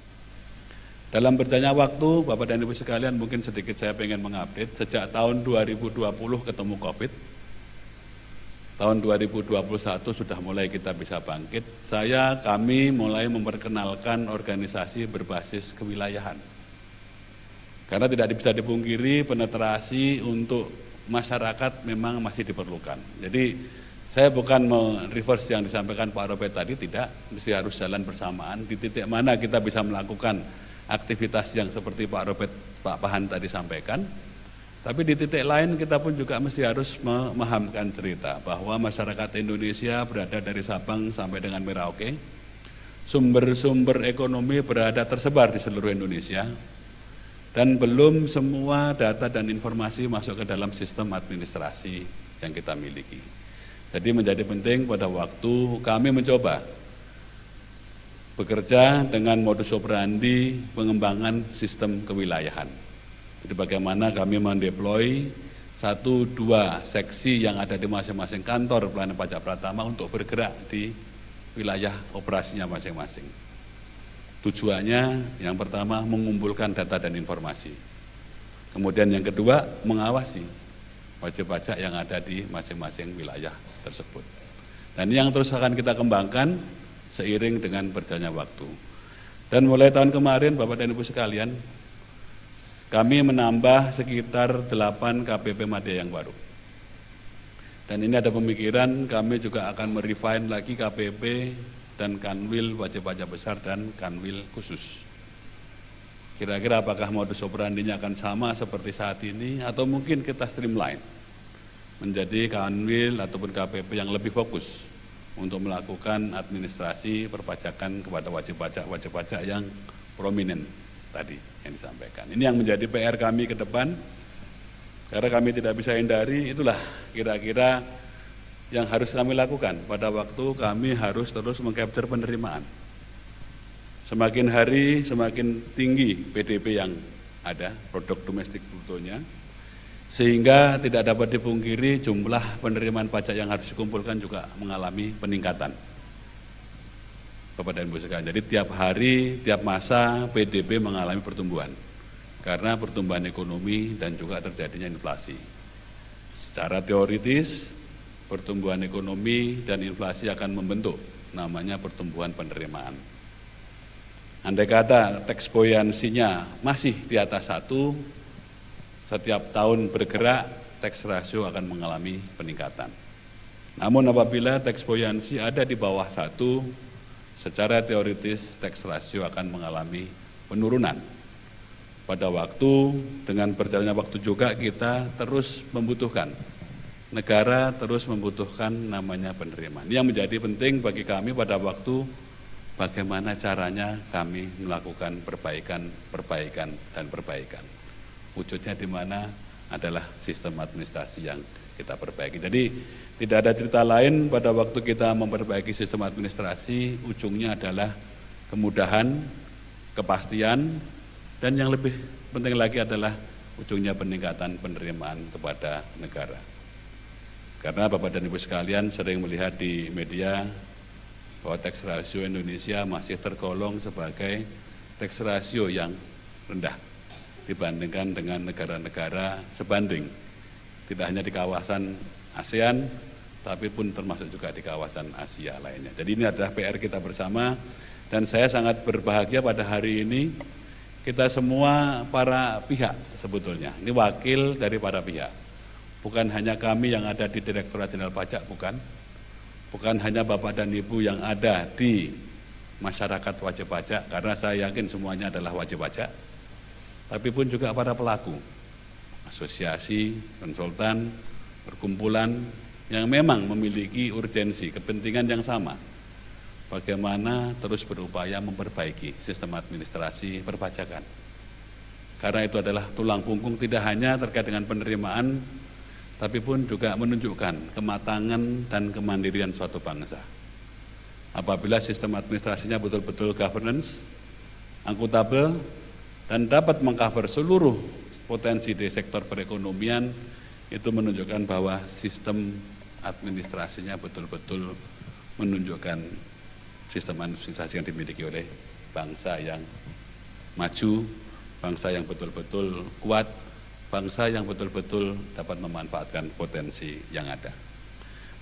Dalam berjalannya waktu, Bapak dan Ibu sekalian, mungkin sedikit saya pengen mengupdate. Sejak tahun 2020 ketemu COVID, tahun 2021 sudah mulai kita bisa bangkit. Kami mulai memperkenalkan organisasi berbasis kewilayahan. Karena tidak bisa dipungkiri penetrasi untuk masyarakat memang masih diperlukan. Jadi saya bukan mereverse yang disampaikan Pak Robert tadi, tidak, mesti harus jalan bersamaan. Di titik mana kita bisa melakukan aktivitas yang seperti Pak Robert, Pak Pahan tadi sampaikan. Tapi di titik lain kita pun juga mesti harus memahamkan cerita bahwa masyarakat Indonesia berada dari Sabang sampai dengan Merauke sumber-sumber ekonomi berada tersebar di seluruh Indonesia, dan belum semua data dan informasi masuk ke dalam sistem administrasi yang kita miliki. Jadi menjadi penting pada waktu kami mencoba bekerja dengan modus operandi pengembangan sistem kewilayahan. Jadi bagaimana kami mendeploy 1-2 seksi yang ada di masing-masing kantor pelayanan pajak Pratama untuk bergerak di wilayah operasinya masing-masing. Tujuannya yang pertama mengumpulkan data dan informasi. Kemudian yang kedua mengawasi wajib pajak yang ada di masing-masing wilayah tersebut. Dan yang terus akan kita kembangkan seiring dengan berjalannya waktu. Dan mulai tahun kemarin Bapak dan Ibu sekalian, kami menambah sekitar 8 KPP Madya yang baru. Dan ini ada pemikiran kami juga akan merefine lagi KPP dan Kanwil wajib pajak besar dan Kanwil khusus. Kira-kira apakah modus operandinya akan sama seperti saat ini atau mungkin kita streamline menjadi Kanwil ataupun KPP yang lebih fokus untuk melakukan administrasi perpajakan kepada wajib pajak yang prominent tadi yang disampaikan. Ini yang menjadi PR kami ke depan, karena kami tidak bisa hindari, itulah kira-kira yang harus kami lakukan pada waktu kami harus terus mengcapture penerimaan. Semakin hari semakin tinggi PDB yang ada, produk domestik brutonya, sehingga tidak dapat dipungkiri jumlah penerimaan pajak yang harus dikumpulkan juga mengalami peningkatan. Bapak dan Ibu sekalian, jadi tiap hari, tiap masa PDB mengalami pertumbuhan karena pertumbuhan ekonomi dan juga terjadinya inflasi. Secara teoritis, pertumbuhan ekonomi dan inflasi akan membentuk namanya pertumbuhan penerimaan. Andai kata tax buoyancy-nya masih di atas 1, setiap tahun bergerak, tax ratio akan mengalami peningkatan. Namun apabila tax buoyancy ada di bawah 1, secara teoritis tax ratio akan mengalami penurunan. Pada waktu, dengan berjalannya waktu juga kita terus membutuhkan, negara terus membutuhkan namanya penerimaan. Yang menjadi penting bagi kami pada waktu bagaimana caranya kami melakukan perbaikan, dan perbaikan. Wujudnya di mana adalah sistem administrasi yang kita perbaiki. Jadi tidak ada cerita lain pada waktu kita memperbaiki sistem administrasi, ujungnya adalah kemudahan, kepastian, dan yang lebih penting lagi adalah ujungnya peningkatan penerimaan kepada negara. Karena Bapak dan Ibu sekalian sering melihat di media bahwa tax ratio Indonesia masih tergolong sebagai tax ratio yang rendah dibandingkan dengan negara-negara sebanding. Tidak hanya di kawasan ASEAN, tapi pun termasuk juga di kawasan Asia lainnya. Jadi ini adalah PR kita bersama, dan saya sangat berbahagia pada hari ini kita semua para pihak sebetulnya, ini wakil dari para pihak. Bukan hanya kami yang ada di Direktorat Jenderal Pajak, bukan hanya Bapak dan Ibu yang ada di masyarakat wajib pajak, karena saya yakin semuanya adalah wajib pajak, tapi pun juga para pelaku, asosiasi, konsultan, perkumpulan yang memang memiliki urgensi, kepentingan yang sama. Bagaimana terus berupaya memperbaiki sistem administrasi perpajakan. Karena itu adalah tulang punggung tidak hanya terkait dengan penerimaan, tapi pun juga menunjukkan kematangan dan kemandirian suatu bangsa. Apabila sistem administrasinya betul-betul governance, akuntabel, dan dapat mengcover seluruh potensi di sektor perekonomian, itu menunjukkan bahwa sistem administrasinya betul-betul menunjukkan sistem administrasi yang dimiliki oleh bangsa yang maju, bangsa yang betul-betul kuat, bangsa yang betul-betul dapat memanfaatkan potensi yang ada.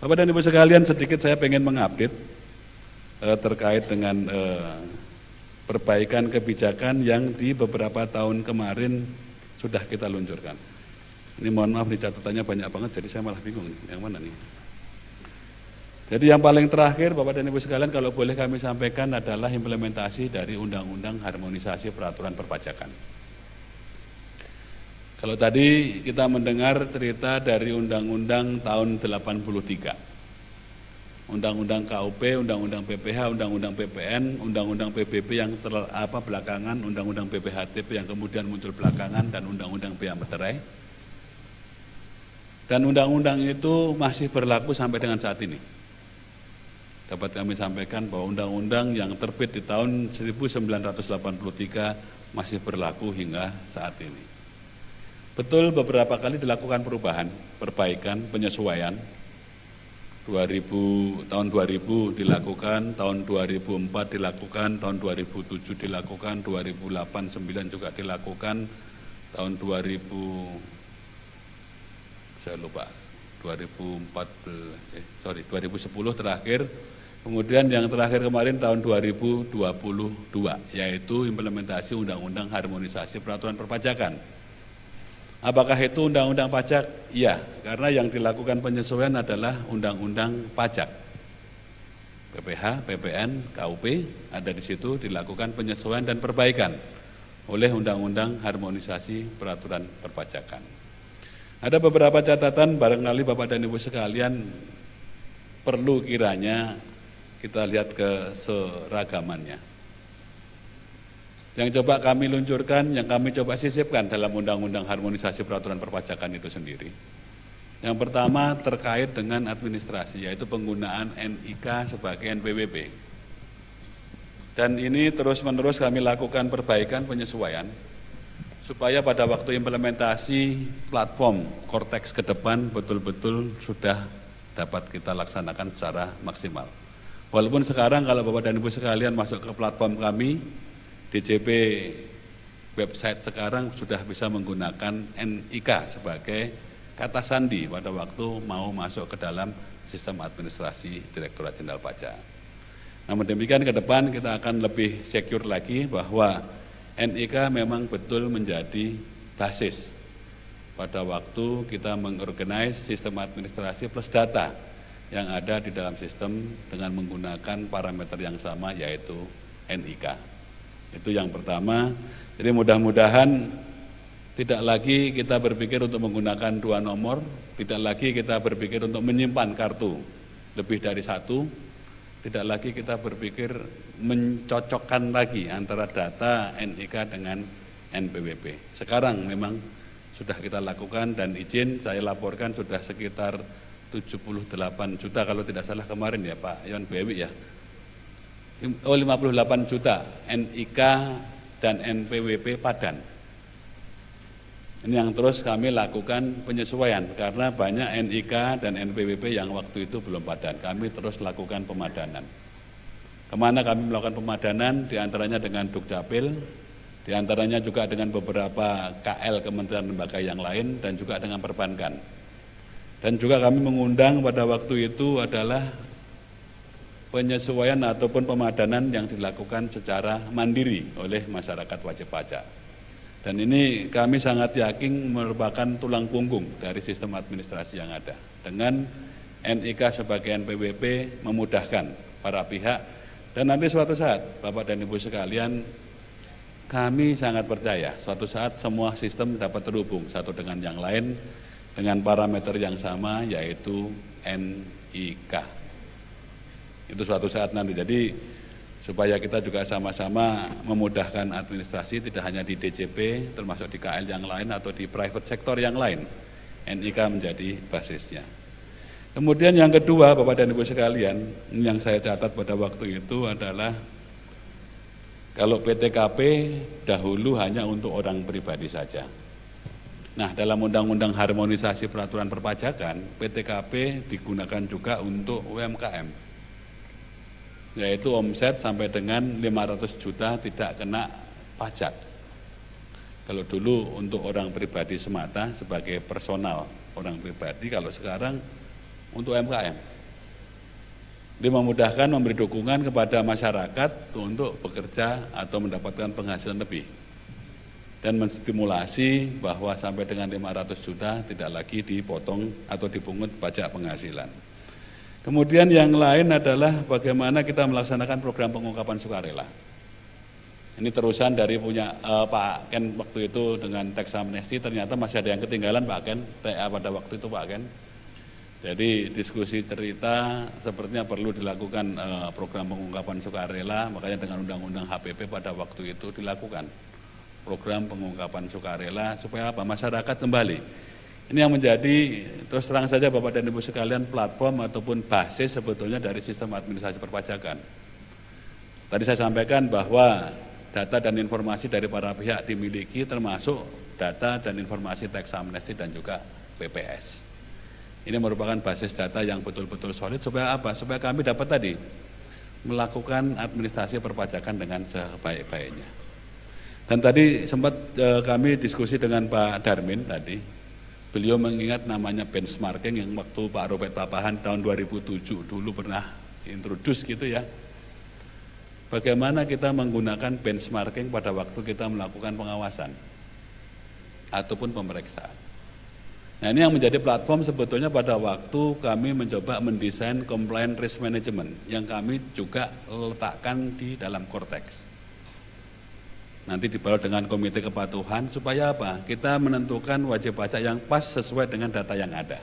Bapak dan Ibu sekalian, sedikit saya ingin mengupdate terkait dengan perbaikan kebijakan yang di beberapa tahun kemarin sudah kita luncurkan. Ini mohon maaf, di catatannya banyak banget, jadi saya malah bingung nih, yang mana nih. Jadi yang paling terakhir Bapak dan Ibu sekalian, kalau boleh kami sampaikan adalah implementasi dari Undang-Undang Harmonisasi Peraturan Perpajakan. Kalau tadi kita mendengar cerita dari Undang-Undang tahun 83, Undang-Undang KUP, Undang-Undang PPH, Undang-Undang PPN, Undang-Undang PBB yang belakangan, Undang-Undang BPHTP yang kemudian muncul belakangan, dan Undang-Undang Bea Materai. Dan undang-undang itu masih berlaku sampai dengan saat ini. Dapat kami sampaikan bahwa undang-undang yang terbit di tahun 1983 masih berlaku hingga saat ini. Betul beberapa kali dilakukan perubahan, perbaikan, penyesuaian. Tahun 2000 dilakukan, tahun 2004 dilakukan, tahun 2007 dilakukan, 2008-2009 juga dilakukan, tahun 2010 terakhir, kemudian yang terakhir kemarin tahun 2022, yaitu implementasi Undang-Undang Harmonisasi Peraturan Perpajakan. Apakah itu undang-undang pajak? Iya, karena yang dilakukan penyesuaian adalah undang-undang pajak. PPH, PPN, KUP ada di situ dilakukan penyesuaian dan perbaikan oleh undang-undang harmonisasi peraturan perpajakan. Ada beberapa catatan barangkali Bapak dan Ibu sekalian perlu kiranya kita lihat keseragamannya. Yang coba kami luncurkan, yang kami coba sisipkan dalam Undang-Undang Harmonisasi Peraturan Perpajakan itu sendiri. Yang pertama terkait dengan administrasi, yaitu penggunaan NIK sebagai NPWP. Dan ini terus-menerus kami lakukan perbaikan, penyesuaian, supaya pada waktu implementasi platform Cortex ke depan betul-betul sudah dapat kita laksanakan secara maksimal. Walaupun sekarang kalau Bapak dan Ibu sekalian masuk ke platform kami, DJP website sekarang sudah bisa menggunakan NIK sebagai kata sandi pada waktu mau masuk ke dalam sistem administrasi Direktorat Jenderal Pajak. Namun demikian ke depan kita akan lebih secure lagi bahwa NIK memang betul menjadi basis pada waktu kita mengorganize sistem administrasi plus data yang ada di dalam sistem dengan menggunakan parameter yang sama, yaitu NIK. Itu yang pertama. Jadi mudah-mudahan tidak lagi kita berpikir untuk menggunakan 2 nomor, tidak lagi kita berpikir untuk menyimpan kartu lebih dari 1, tidak lagi kita berpikir mencocokkan lagi antara data NIK dengan NPWP. Sekarang memang sudah kita lakukan, dan izin saya laporkan sudah sekitar 78 juta kalau tidak salah kemarin ya Pak Yon Bewi ya. 58 juta NIK dan NPWP padan. Ini yang terus kami lakukan penyesuaian karena banyak NIK dan NPWP yang waktu itu belum padan. Kami terus lakukan pemadanan. Kemana kami melakukan pemadanan? Di antaranya dengan Dukcapil, di antaranya juga dengan beberapa KL Kementerian Lembaga yang lain, dan juga dengan perbankan. Dan juga kami mengundang pada waktu itu adalah penyesuaian ataupun pemadanan yang dilakukan secara mandiri oleh masyarakat wajib pajak. Dan ini kami sangat yakin merupakan tulang punggung dari sistem administrasi yang ada. Dengan NIK sebagai NPWP memudahkan para pihak, dan nanti suatu saat Bapak dan Ibu sekalian, kami sangat percaya suatu saat semua sistem dapat terhubung satu dengan yang lain dengan parameter yang sama, yaitu NIK. Itu suatu saat nanti. Jadi supaya kita juga sama-sama memudahkan administrasi, tidak hanya di DJP, termasuk di KL yang lain atau di private sektor yang lain, NIK menjadi basisnya. Kemudian yang kedua Bapak dan Ibu sekalian, yang saya catat pada waktu itu adalah kalau PTKP dahulu hanya untuk orang pribadi saja. Nah, dalam Undang-Undang Harmonisasi Peraturan Perpajakan, PTKP digunakan juga untuk UMKM, yaitu omset sampai dengan 500 juta tidak kena pajak. Kalau dulu untuk orang pribadi semata sebagai personal orang pribadi, kalau sekarang untuk UMKM. Ini memudahkan, memberi dukungan kepada masyarakat untuk bekerja atau mendapatkan penghasilan lebih. Dan menstimulasi bahwa sampai dengan 500 juta tidak lagi dipotong atau dipungut pajak penghasilan. Kemudian yang lain adalah bagaimana kita melaksanakan program pengungkapan sukarela. Ini terusan dari punya Pak Ken waktu itu dengan teks amnesti, ternyata masih ada yang ketinggalan Pak Ken, TA pada waktu itu Pak Ken. Jadi diskusi cerita sepertinya perlu dilakukan program pengungkapan sukarela, makanya dengan undang-undang HPP pada waktu itu dilakukan program pengungkapan sukarela supaya apa? Masyarakat kembali. Ini yang menjadi, terus terang saja Bapak dan Ibu sekalian, platform ataupun basis sebetulnya dari sistem administrasi perpajakan. Tadi saya sampaikan bahwa data dan informasi dari para pihak dimiliki, termasuk data dan informasi tax amnesty dan juga PPS. Ini merupakan basis data yang betul-betul solid supaya apa? Supaya kami dapat tadi melakukan administrasi perpajakan dengan sebaik-baiknya. Dan tadi sempat kami diskusi dengan Pak Darmin tadi, beliau mengingat namanya benchmarking yang waktu Pak Robert Papahan tahun 2007 dulu pernah introduce gitu ya. Bagaimana kita menggunakan benchmarking pada waktu kita melakukan pengawasan ataupun pemeriksaan. Nah, ini yang menjadi platform sebetulnya pada waktu kami mencoba mendesain compliance risk management yang kami juga letakkan di dalam Cortex. Nanti dibalut dengan komite kepatuhan supaya apa? Kita menentukan wajib pajak yang pas sesuai dengan data yang ada.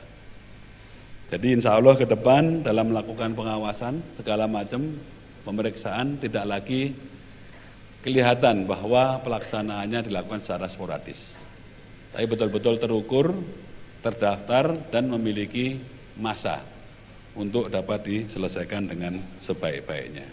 Jadi insya Allah ke depan dalam melakukan pengawasan segala macam pemeriksaan tidak lagi kelihatan bahwa pelaksanaannya dilakukan secara sporadis. Tapi betul-betul terukur, terdaftar dan memiliki masa untuk dapat diselesaikan dengan sebaik-baiknya.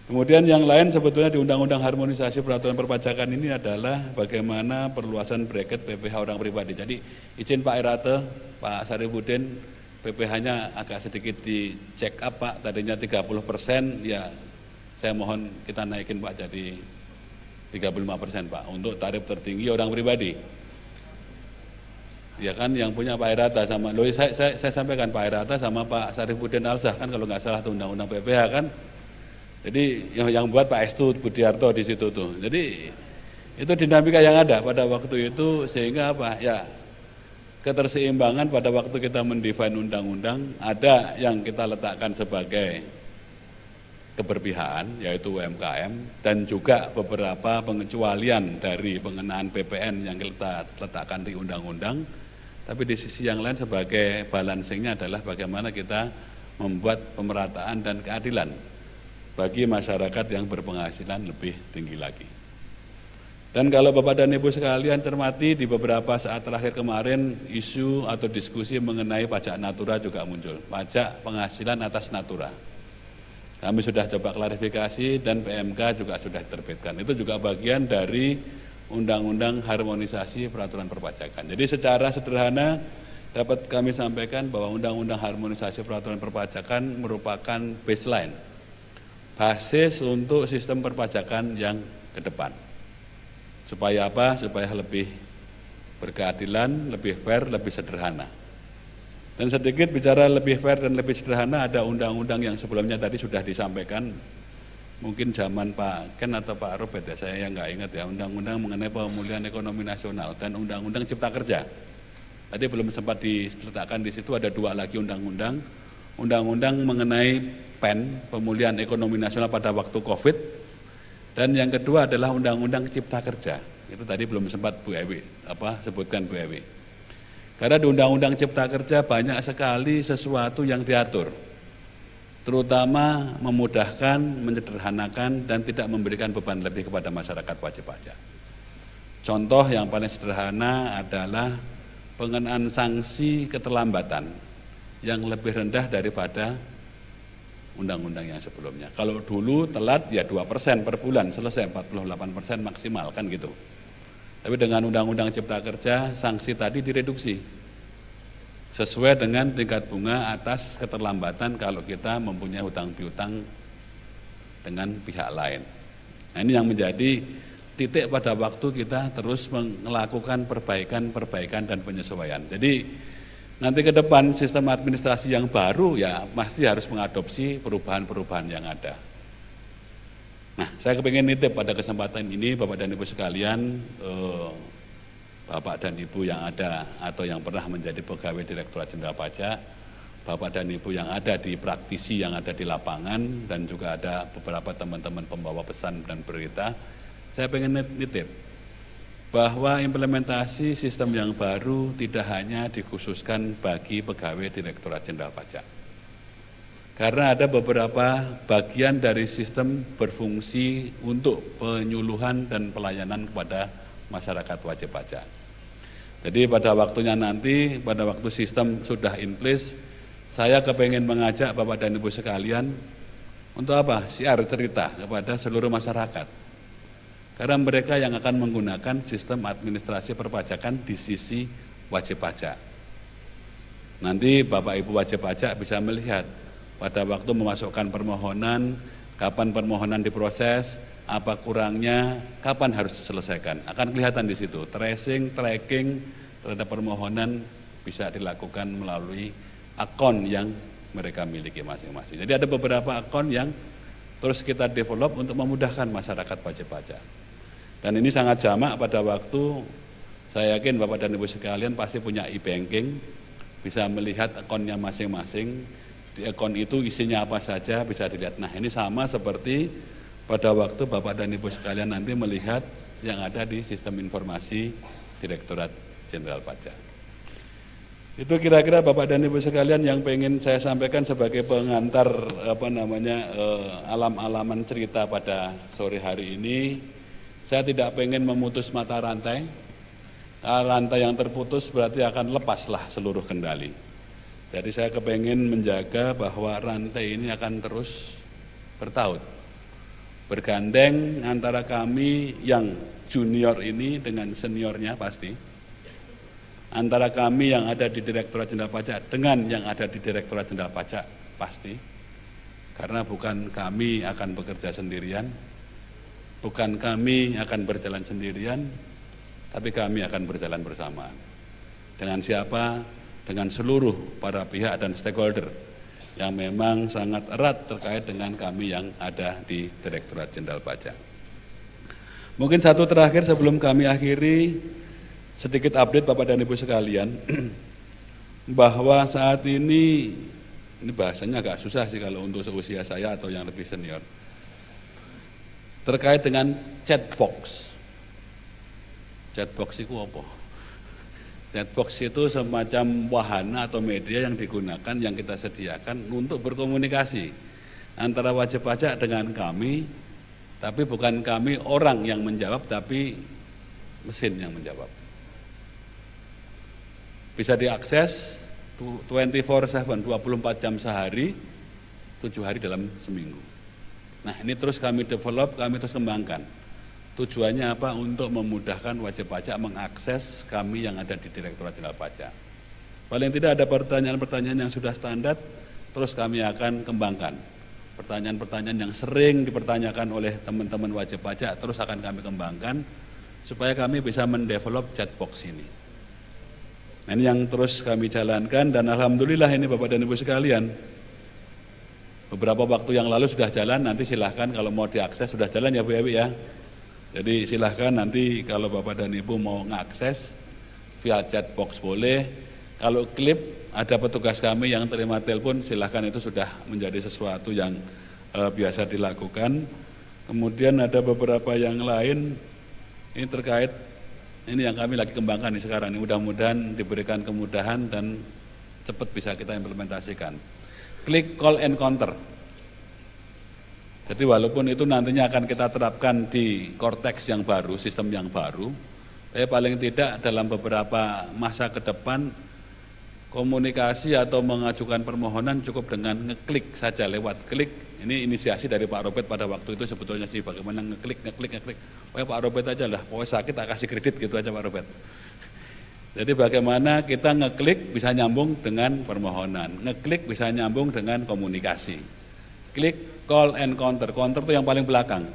Kemudian yang lain sebetulnya di Undang-Undang Harmonisasi Peraturan Perpajakan ini adalah bagaimana perluasan bracket PPh orang pribadi. Jadi izin Pak Irate, Pak Sarifudin, PPh-nya agak sedikit di check up Pak, tadinya 30%, ya saya mohon kita naikin Pak jadi 35% Pak untuk tarif tertinggi orang pribadi. Ya kan yang punya Pak Irata sama, saya sampaikan Pak Irata sama Pak Sarifudin Alsah kan kalau nggak salah tuh undang-undang PPh kan. Jadi yang buat Pak Estu Budiarto di situ tuh. Jadi itu dinamika yang ada pada waktu itu sehingga apa? Ya keterseimbangan pada waktu kita mendefine undang-undang ada yang kita letakkan sebagai keberpihakan yaitu UMKM dan juga beberapa pengecualian dari pengenaan PPN yang kita letakkan di undang-undang. Tapi di sisi yang lain sebagai balancingnya adalah bagaimana kita membuat pemerataan dan keadilan bagi masyarakat yang berpenghasilan lebih tinggi lagi. Dan kalau Bapak dan Ibu sekalian cermati di beberapa saat terakhir kemarin isu atau diskusi mengenai pajak natura juga muncul, pajak penghasilan atas natura. Kami sudah coba klarifikasi dan PMK juga sudah diterbitkan. Itu juga bagian dari Undang-Undang Harmonisasi Peraturan Perpajakan. Jadi secara sederhana dapat kami sampaikan bahwa Undang-Undang Harmonisasi Peraturan Perpajakan merupakan baseline, basis untuk sistem perpajakan yang ke depan. Supaya apa? Supaya lebih berkeadilan, lebih fair, lebih sederhana. Dan sedikit bicara lebih fair dan lebih sederhana, ada undang-undang yang sebelumnya tadi sudah disampaikan, mungkin zaman Pak Ken atau Pak Robert ya, saya yang nggak ingat ya, undang-undang mengenai pemulihan ekonomi nasional dan undang-undang cipta kerja. Tadi belum sempat diletakkan di situ, ada dua lagi undang-undang mengenai PEN, pemulihan ekonomi nasional pada waktu COVID, dan yang kedua adalah undang-undang cipta kerja. Itu tadi belum sempat Bu Ewi sebutkan Bu Ewi. Karena di undang-undang cipta kerja banyak sekali sesuatu yang diatur, terutama memudahkan, menyederhanakan, dan tidak memberikan beban lebih kepada masyarakat wajib pajak. Contoh yang paling sederhana adalah pengenaan sanksi keterlambatan yang lebih rendah daripada undang-undang yang sebelumnya. Kalau dulu telat ya 2% per bulan, selesai 48% maksimal kan gitu. Tapi dengan undang-undang cipta kerja, sanksi tadi direduksi sesuai dengan tingkat bunga atas keterlambatan kalau kita mempunyai hutang piutang dengan pihak lain. Nah, ini yang menjadi titik pada waktu kita terus melakukan perbaikan dan penyesuaian. Jadi nanti ke depan sistem administrasi yang baru ya pasti harus mengadopsi perubahan-perubahan yang ada. Nah, saya kepingin nitip pada kesempatan ini Bapak dan Ibu sekalian, Bapak dan Ibu yang ada atau yang pernah menjadi pegawai Direktorat Jenderal Pajak, Bapak dan Ibu yang ada di praktisi yang ada di lapangan, dan juga ada beberapa teman-teman pembawa pesan dan berita, saya pengen nitip bahwa implementasi sistem yang baru tidak hanya dikhususkan bagi pegawai Direktorat Jenderal Pajak. Karena ada beberapa bagian dari sistem berfungsi untuk penyuluhan dan pelayanan kepada masyarakat wajib pajak. Jadi pada waktunya nanti, pada waktu sistem sudah in place, saya kepengen mengajak Bapak dan Ibu sekalian untuk apa? Siar cerita kepada seluruh masyarakat. Karena mereka yang akan menggunakan sistem administrasi perpajakan di sisi wajib pajak. Nanti Bapak Ibu wajib pajak bisa melihat pada waktu memasukkan permohonan, kapan permohonan diproses, apa kurangnya, kapan harus diselesaikan. Akan kelihatan di situ, tracing, tracking terhadap permohonan bisa dilakukan melalui akun yang mereka miliki masing-masing. Jadi ada beberapa akun yang terus kita develop untuk memudahkan masyarakat wajib pajak. Dan ini sangat jamak pada waktu saya yakin Bapak dan Ibu sekalian pasti punya e-banking, bisa melihat akunnya masing-masing, di akun itu isinya apa saja bisa dilihat. Nah ini sama seperti pada waktu Bapak dan Ibu sekalian nanti melihat yang ada di sistem informasi Direktorat Jenderal Pajak. Itu kira-kira Bapak dan Ibu sekalian yang pengen saya sampaikan sebagai pengantar alam-alaman cerita pada sore hari ini. Saya tidak pengen memutus mata rantai. Rantai yang terputus berarti akan lepaslah seluruh kendali. Jadi saya kepengen menjaga bahwa rantai ini akan terus bertaut, bergandeng antara kami yang junior ini dengan seniornya pasti, antara kami yang ada di Direktorat Jenderal Pajak dengan yang ada di Direktorat Jenderal Pajak pasti, karena bukan kami akan bekerja sendirian, bukan kami akan berjalan sendirian, tapi kami akan berjalan bersama. Dengan siapa? Dengan seluruh para pihak dan stakeholder yang memang sangat erat terkait dengan kami yang ada di Direktorat Jenderal Pajak. Mungkin satu terakhir sebelum kami akhiri, sedikit update Bapak dan Ibu sekalian, bahwa saat ini bahasanya agak susah sih kalau untuk seusia saya atau yang lebih senior, terkait dengan chatbox. Chatbox itu apa? Chatbox itu semacam wahana atau media yang digunakan, yang kita sediakan untuk berkomunikasi antara wajib pajak dengan kami, tapi bukan kami orang yang menjawab, tapi mesin yang menjawab. Bisa diakses 24/7, 24 jam sehari, 7 hari dalam seminggu. Nah ini terus kami develop, kami terus kembangkan. Tujuannya apa? Untuk memudahkan wajib pajak mengakses kami yang ada di Direktorat Jenderal Pajak. Paling tidak ada pertanyaan-pertanyaan yang sudah standar, terus kami akan kembangkan. Pertanyaan-pertanyaan yang sering dipertanyakan oleh teman-teman wajib pajak, terus akan kami kembangkan, supaya kami bisa mendevelop chatbox ini. Nah ini yang terus kami jalankan, dan alhamdulillah ini Bapak dan Ibu sekalian, beberapa waktu yang lalu sudah jalan, nanti silahkan kalau mau diakses, sudah jalan ya Bu Ewi ya. Jadi silahkan nanti kalau Bapak dan Ibu mau mengakses via chatbox boleh. Kalau klip ada petugas kami yang terima telepon, silahkan, itu sudah menjadi sesuatu yang biasa dilakukan. Kemudian ada beberapa yang lain, ini terkait, ini yang kami lagi kembangkan nih sekarang, ini mudah-mudahan diberikan kemudahan dan cepat bisa kita implementasikan. Klik call and counter. Jadi walaupun itu nantinya akan kita terapkan di Cortex yang baru, sistem yang baru, tapi paling tidak dalam beberapa masa ke depan komunikasi atau mengajukan permohonan cukup dengan ngeklik saja, lewat klik. Ini inisiasi dari Pak Robert pada waktu itu sebetulnya sih, bagaimana ngeklik. Pokoknya Pak Robert aja lah, pokoknya sakit tak kasih kredit gitu aja Pak Robert. Jadi bagaimana kita ngeklik bisa nyambung dengan permohonan, ngeklik bisa nyambung dengan komunikasi. Klik, call and counter. Counter itu yang paling belakang.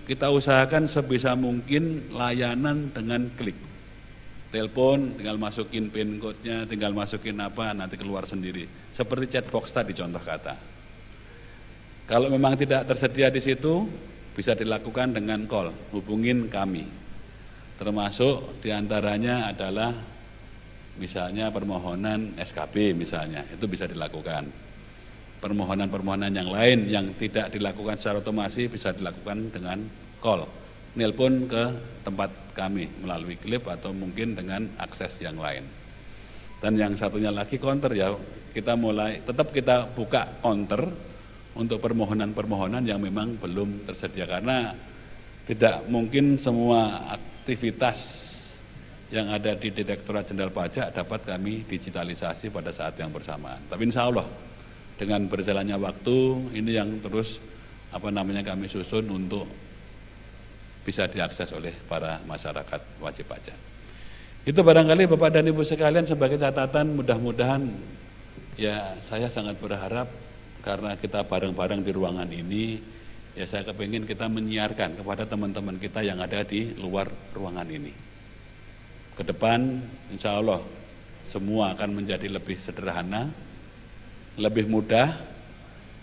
Kita usahakan sebisa mungkin layanan dengan klik. Telepon, tinggal masukin PIN code-nya, tinggal masukin apa, nanti keluar sendiri. Seperti chatbox tadi contoh kata. Kalau memang tidak tersedia di situ, bisa dilakukan dengan call, hubungin kami. Termasuk diantaranya adalah misalnya permohonan SKB misalnya, itu bisa dilakukan. Permohonan-permohonan yang lain yang tidak dilakukan secara otomasi bisa dilakukan dengan call. nelpon ke tempat kami melalui klip atau mungkin dengan akses yang lain. Dan yang satunya lagi counter ya, kita tetap kita buka counter untuk permohonan-permohonan yang memang belum tersedia, karena tidak mungkin semua aktivitas yang ada di Direktorat Jenderal Pajak dapat kami digitalisasi pada saat yang bersamaan. Tapi insya Allah dengan berjalannya waktu ini yang terus kami susun untuk bisa diakses oleh para masyarakat wajib pajak. Itu barangkali Bapak dan Ibu sekalian sebagai catatan, mudah-mudahan ya saya sangat berharap karena kita bareng-bareng di ruangan ini, ya saya kepingin kita menyiarkan kepada teman-teman kita yang ada di luar ruangan ini. Ke depan insya Allah semua akan menjadi lebih sederhana, lebih mudah,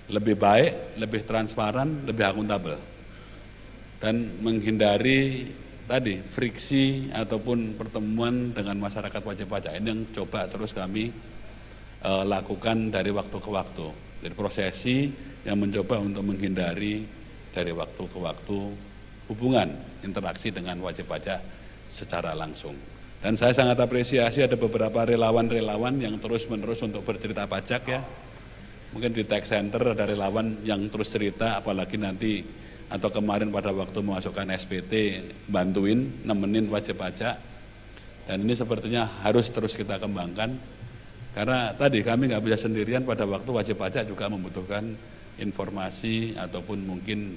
lebih baik, lebih transparan, lebih akuntabel. Dan menghindari tadi friksi ataupun pertemuan dengan masyarakat wajib pajak ini yang coba terus kami lakukan dari waktu ke waktu. Dari prosesi yang mencoba untuk menghindari dari waktu ke waktu hubungan interaksi dengan wajib pajak secara langsung. Dan saya sangat apresiasi ada beberapa relawan-relawan yang terus-menerus untuk bercerita pajak ya. Mungkin di Tech Center ada relawan yang terus cerita, apalagi nanti atau kemarin pada waktu memasukkan SPT bantuin, nemenin wajib pajak. Dan ini sepertinya harus terus kita kembangkan karena tadi kami nggak bisa sendirian, pada waktu wajib pajak juga membutuhkan informasi ataupun mungkin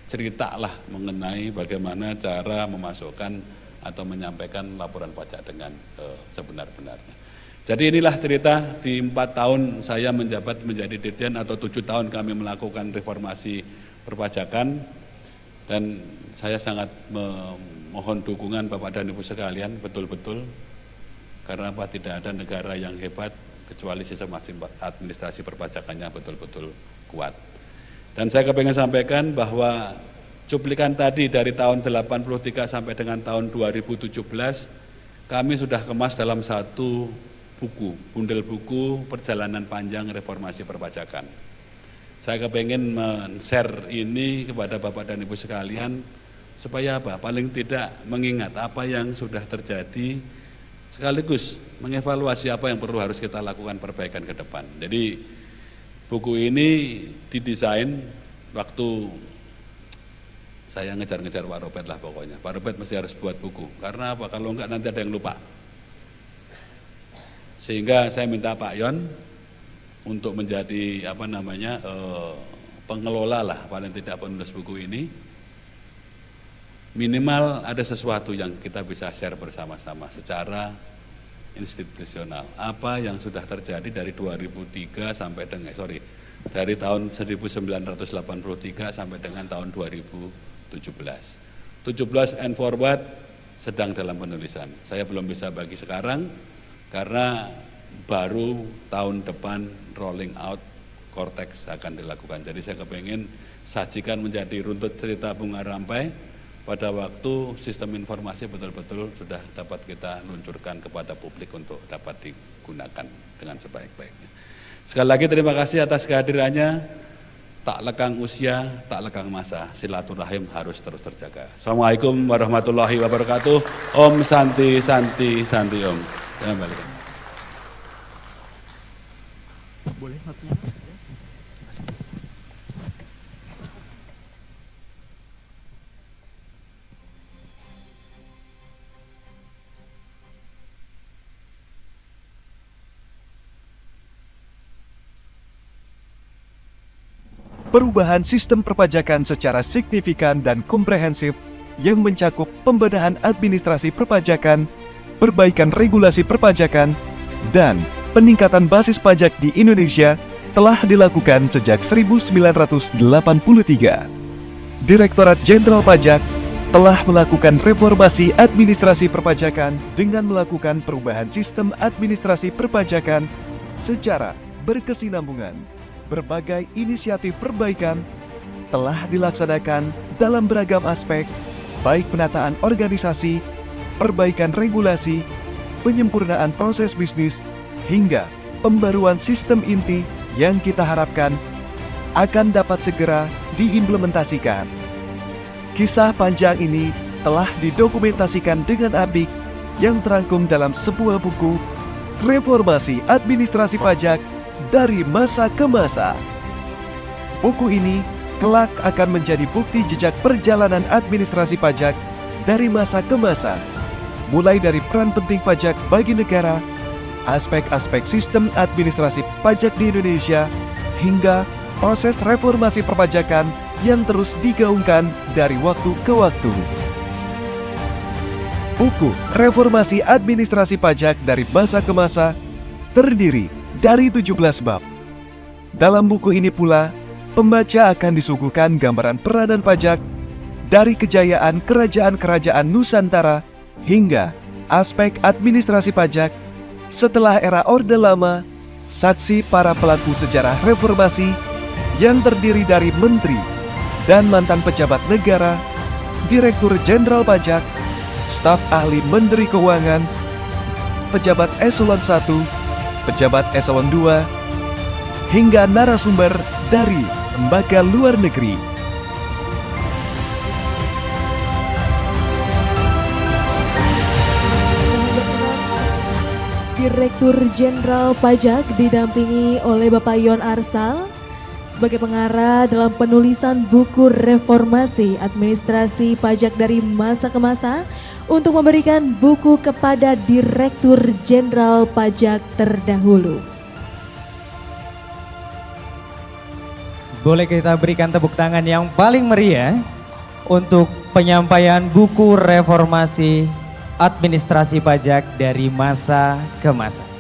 cerita lah mengenai bagaimana cara memasukkan atau menyampaikan laporan pajak dengan sebenar-benarnya. Jadi inilah cerita di 4 tahun saya menjabat menjadi Dirjen atau 7 tahun kami melakukan reformasi perpajakan, dan saya sangat memohon dukungan Bapak dan Ibu sekalian betul-betul, karena apa, tidak ada negara yang hebat kecuali sistem administrasi perpajakannya betul-betul kuat. Dan saya kepengen sampaikan bahwa cuplikan tadi dari tahun 83 sampai dengan tahun 2017 kami sudah kemas dalam satu buku, bundel buku perjalanan panjang reformasi perpajakan. Saya kepengen men-share ini kepada Bapak dan Ibu sekalian supaya apa? Paling tidak mengingat apa yang sudah terjadi sekaligus mengevaluasi apa yang perlu harus kita lakukan perbaikan ke depan. Jadi buku ini didesain waktu saya ngejar-ngejar Pak Robert lah pokoknya. Pak Robert mesti harus buat buku. Karena apa? Kalau enggak nanti ada yang lupa. Sehingga saya minta Pak Yon untuk menjadi pengelola lah paling tidak penulis buku ini. Minimal ada sesuatu yang kita bisa share bersama-sama secara institusional. Apa yang sudah terjadi dari 2003 sampai dengan dari tahun 1983 sampai dengan tahun 2017. 17 and forward sedang dalam penulisan. Saya belum bisa bagi sekarang karena baru tahun depan rolling out Cortex akan dilakukan. Jadi saya kepengen sajikan menjadi runtut cerita Bunga Rampai pada waktu sistem informasi betul-betul sudah dapat kita luncurkan kepada publik untuk dapat digunakan dengan sebaik-baiknya. Sekali lagi terima kasih atas kehadirannya. Tak lekang usia, tak lekang masa, silaturahim harus terus terjaga. Assalamualaikum warahmatullahi wabarakatuh. Om Santi Santi Santi Om. Jangan balik. Boleh mapnya? Perubahan sistem perpajakan secara signifikan dan komprehensif yang mencakup pembenahan administrasi perpajakan, perbaikan regulasi perpajakan, dan peningkatan basis pajak di Indonesia telah dilakukan sejak 1983. Direktorat Jenderal Pajak telah melakukan reformasi administrasi perpajakan dengan melakukan perubahan sistem administrasi perpajakan secara berkesinambungan. Berbagai inisiatif perbaikan telah dilaksanakan dalam beragam aspek, baik penataan organisasi, perbaikan regulasi, penyempurnaan proses bisnis, hingga pembaruan sistem inti yang kita harapkan akan dapat segera diimplementasikan. Kisah panjang ini telah didokumentasikan dengan apik yang terangkum dalam sebuah buku Reformasi Administrasi Pajak dari Masa ke Masa. Buku ini kelak akan menjadi bukti jejak perjalanan administrasi pajak dari masa ke masa, mulai dari peran penting pajak bagi negara, aspek-aspek sistem administrasi pajak di Indonesia, hingga proses reformasi perpajakan yang terus digaungkan dari waktu ke waktu. Buku Reformasi Administrasi Pajak dari Masa ke Masa terdiri dari 17 bab. Dalam buku ini pula, pembaca akan disuguhkan gambaran peranan pajak dari kejayaan kerajaan-kerajaan Nusantara hingga aspek administrasi pajak setelah era Orde Lama, saksi para pelaku sejarah reformasi yang terdiri dari menteri dan mantan pejabat negara, direktur jenderal pajak, staf ahli menteri keuangan, pejabat eselon 1, pejabat eselon 2, hingga narasumber dari lembaga luar negeri. Direktur Jenderal Pajak didampingi oleh Bapak Yon Arsal sebagai pengarah dalam penulisan buku Reformasi Administrasi Pajak dari Masa ke Masa untuk memberikan buku kepada Direktur Jenderal Pajak terdahulu. Boleh kita berikan tepuk tangan yang paling meriah untuk penyampaian buku Reformasi Administrasi Pajak dari Masa ke Masa.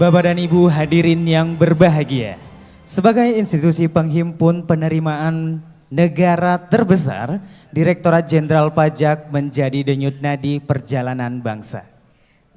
Bapak dan Ibu hadirin yang berbahagia, sebagai institusi penghimpun penerimaan negara terbesar, Direktorat Jenderal Pajak menjadi denyut nadi perjalanan bangsa.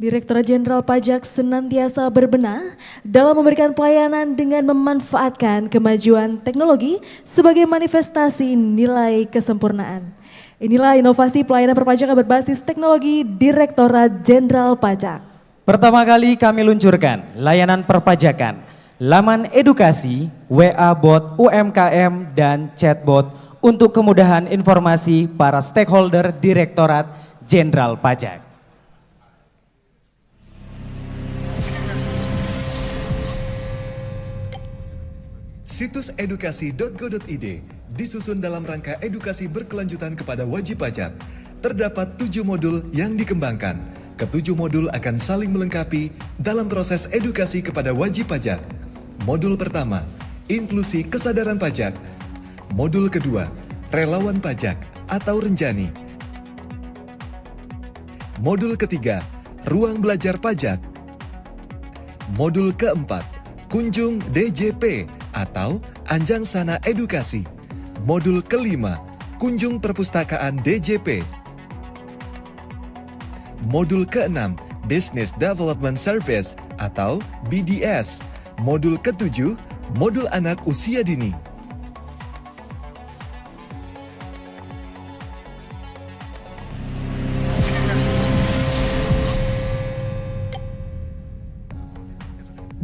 Direktorat Jenderal Pajak senantiasa berbenah dalam memberikan pelayanan dengan memanfaatkan kemajuan teknologi sebagai manifestasi nilai kesempurnaan. Inilah inovasi pelayanan perpajakan berbasis teknologi Direktorat Jenderal Pajak. Pertama kali kami luncurkan layanan perpajakan, laman edukasi, WA bot UMKM dan chatbot untuk kemudahan informasi para stakeholder Direktorat Jenderal Pajak. Situs edukasi.go.id disusun dalam rangka edukasi berkelanjutan kepada wajib pajak. Terdapat 7 modul yang dikembangkan. Ketujuh modul akan saling melengkapi dalam proses edukasi kepada wajib pajak. Modul pertama, inklusi kesadaran pajak. Modul kedua, relawan pajak atau renjani. Modul ketiga, ruang belajar pajak. Modul keempat, kunjung DJP atau Anjang Sana Edukasi. Modul kelima, kunjung perpustakaan DJP. Modul keenam, Business Development Service atau BDS. Modul ketujuh, modul anak usia dini.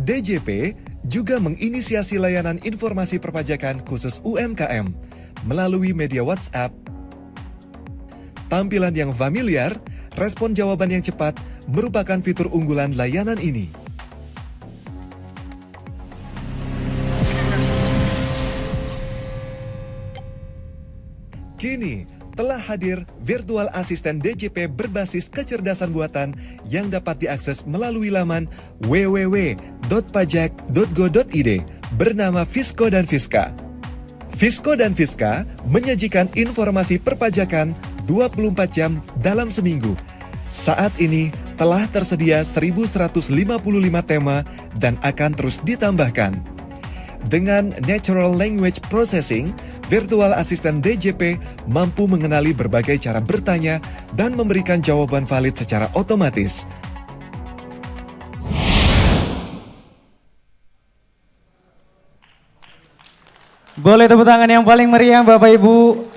DJP juga menginisiasi layanan informasi perpajakan khusus UMKM melalui media WhatsApp. Tampilan yang familiar, respon jawaban yang cepat merupakan fitur unggulan layanan ini. Kini telah hadir virtual asisten DJP berbasis kecerdasan buatan yang dapat diakses melalui laman www.pajak.go.id bernama Fisko dan Fiska. Fisko dan Fiska menyajikan informasi perpajakan 24 jam dalam seminggu. Saat ini telah tersedia 1.155 tema dan akan terus ditambahkan. Dengan Natural Language Processing, virtual assistant DJP mampu mengenali berbagai cara bertanya dan memberikan jawaban valid secara otomatis. Boleh tepuk tangan yang paling meriah Bapak Ibu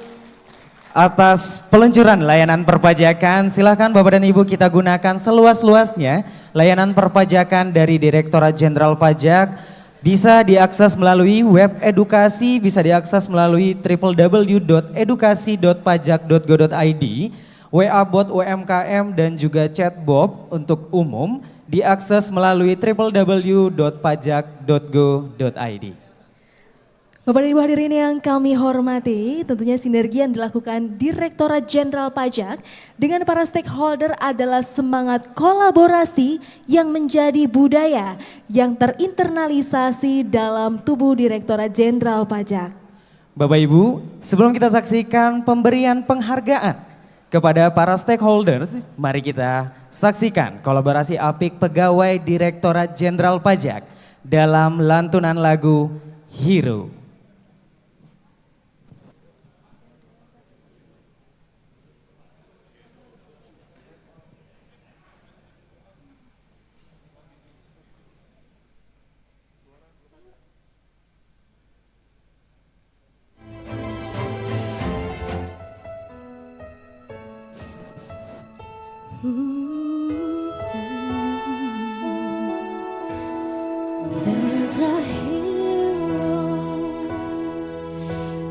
atas peluncuran layanan perpajakan. Silakan Bapak dan Ibu kita gunakan seluas-luasnya layanan perpajakan dari Direktorat Jenderal Pajak. Bisa diakses melalui web edukasi, bisa diakses melalui www.edukasi.pajak.go.id, WA bot UMKM dan juga chatbot untuk umum diakses melalui www.pajak.go.id. Bapak dan Ibu hadirin yang kami hormati, tentunya sinergi yang dilakukan Direktorat Jenderal Pajak dengan para stakeholder adalah semangat kolaborasi yang menjadi budaya yang terinternalisasi dalam tubuh Direktorat Jenderal Pajak. Bapak Ibu, sebelum kita saksikan pemberian penghargaan kepada para stakeholders, mari kita saksikan kolaborasi apik pegawai Direktorat Jenderal Pajak dalam lantunan lagu Hero. There's a hero.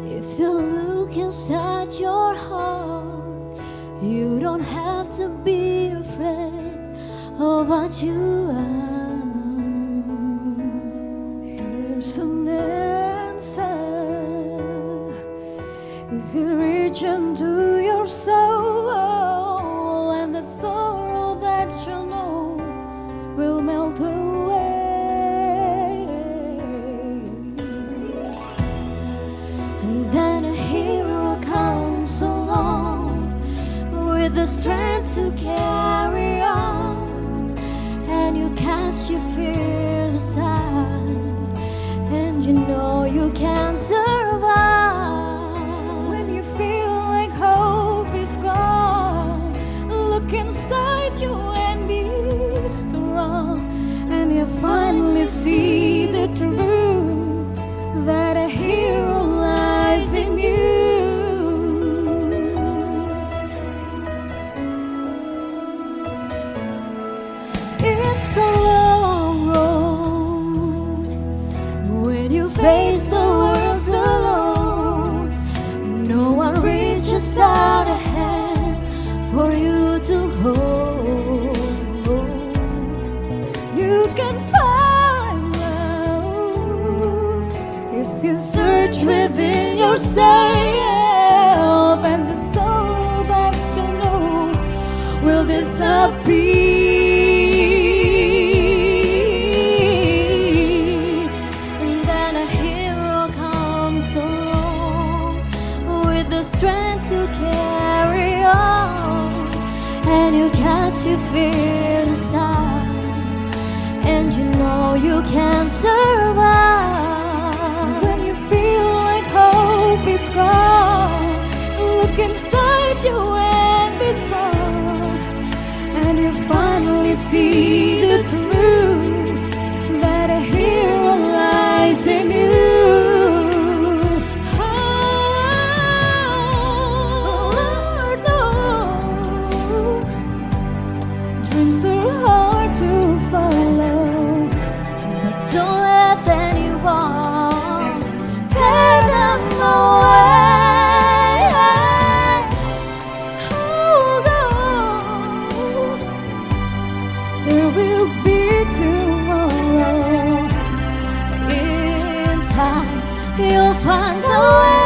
If you look inside your heart, you don't have to be afraid of what you are. Here's an answer. If you reach into your soul, and the sorrow that you know will melt away, and then a hero comes along with the strength to carry on, and you cast your fears aside, and you know you can survive. So when you feel like hope is gone, look inside you and be strong, and you finally see the truth that a hero lies in you. It's a long road when you face the world alone. yourself, and the sorrow that you know will disappear. And then a hero comes along with the strength to carry on, and you cast your fear aside, and you know you can survive. So when you feel like hope is gone, look inside you and be strong, and you finally see the truth that a hero lies in you. Oh, Lord, dreams are hard to follow, but don't let anyone tear them away. Hold on, there will be tomorrow. In time, you'll find a way.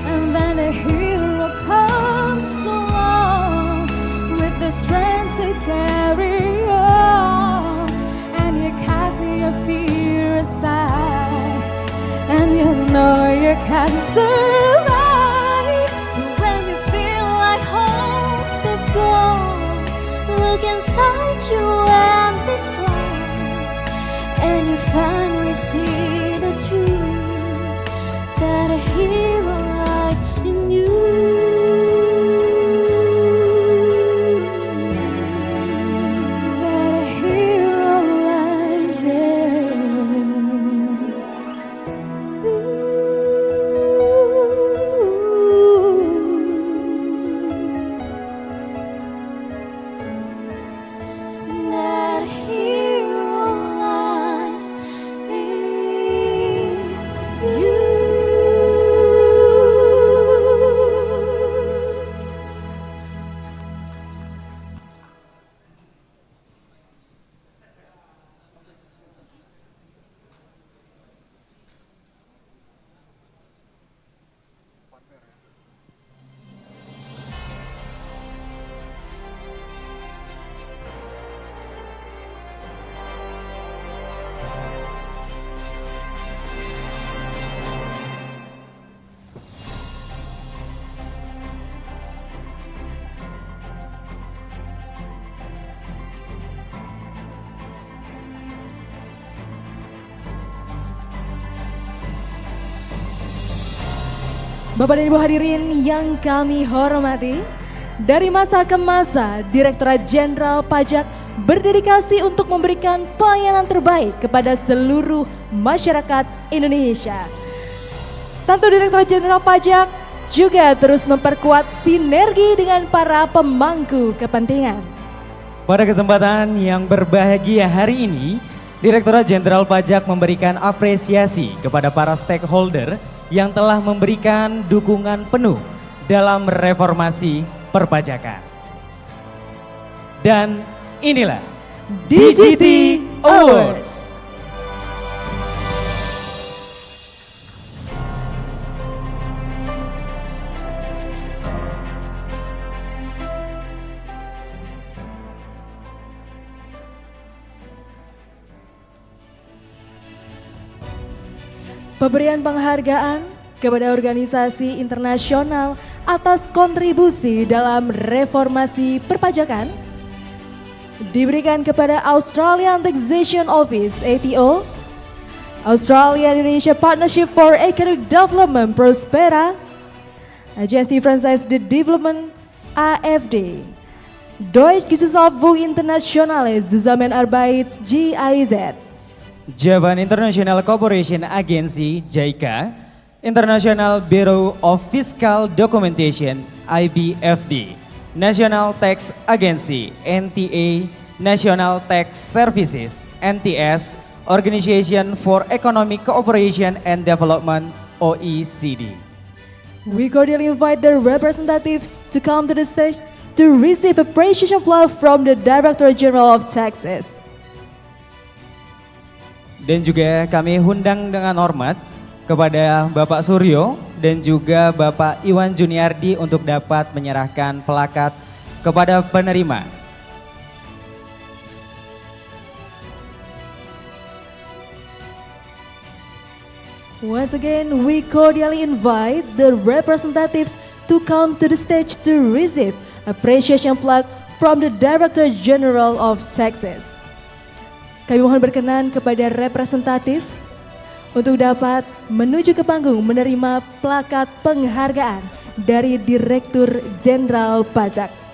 And when a hero comes along with the strength to carry on, and you cast your fear aside, and you know you can survive. So when you feel like hope is gone, look inside you and be strong, and you finally see the truth that a hero lies in you. That a hero lies in you. That a hero lies in you. Bapak dan Ibu hadirin yang kami hormati, dari masa ke masa Direktorat Jenderal Pajak berdedikasi untuk memberikan pelayanan terbaik kepada seluruh masyarakat Indonesia. Tentu Direktorat Jenderal Pajak juga terus memperkuat sinergi dengan para pemangku kepentingan. Pada kesempatan yang berbahagia hari ini, Direktorat Jenderal Pajak memberikan apresiasi kepada para stakeholder yang telah memberikan dukungan penuh dalam reformasi perpajakan. Dan inilah DGT Awards. Pemberian penghargaan kepada organisasi internasional atas kontribusi dalam reformasi perpajakan diberikan kepada Australian Taxation Office ATO, Australia Indonesia Partnership for Economic Development Prospera, Agency Franchise Development AFD, Deutsche Gesellschaft Internationale Zusammenarbeit GIZ, Japan International Cooperation Agency JICA, International Bureau of Fiscal Documentation IBFD, National Tax Agency NTA, National Tax Services NTS, Organization for Economic Cooperation and Development OECD. We cordially invite the representatives to come to the stage to receive appreciation flow from the Director General of Taxes. Dan juga kami undang dengan hormat kepada Bapak Suryo dan juga Bapak Iwan Juniardi untuk dapat menyerahkan plakat kepada penerima. Once again, we cordially invite the representatives to come to the stage to receive appreciation plaque from the Director General of Texas. Kami mohon berkenan kepada representatif untuk dapat menuju ke panggung menerima plakat penghargaan dari Direktur Jenderal Pajak.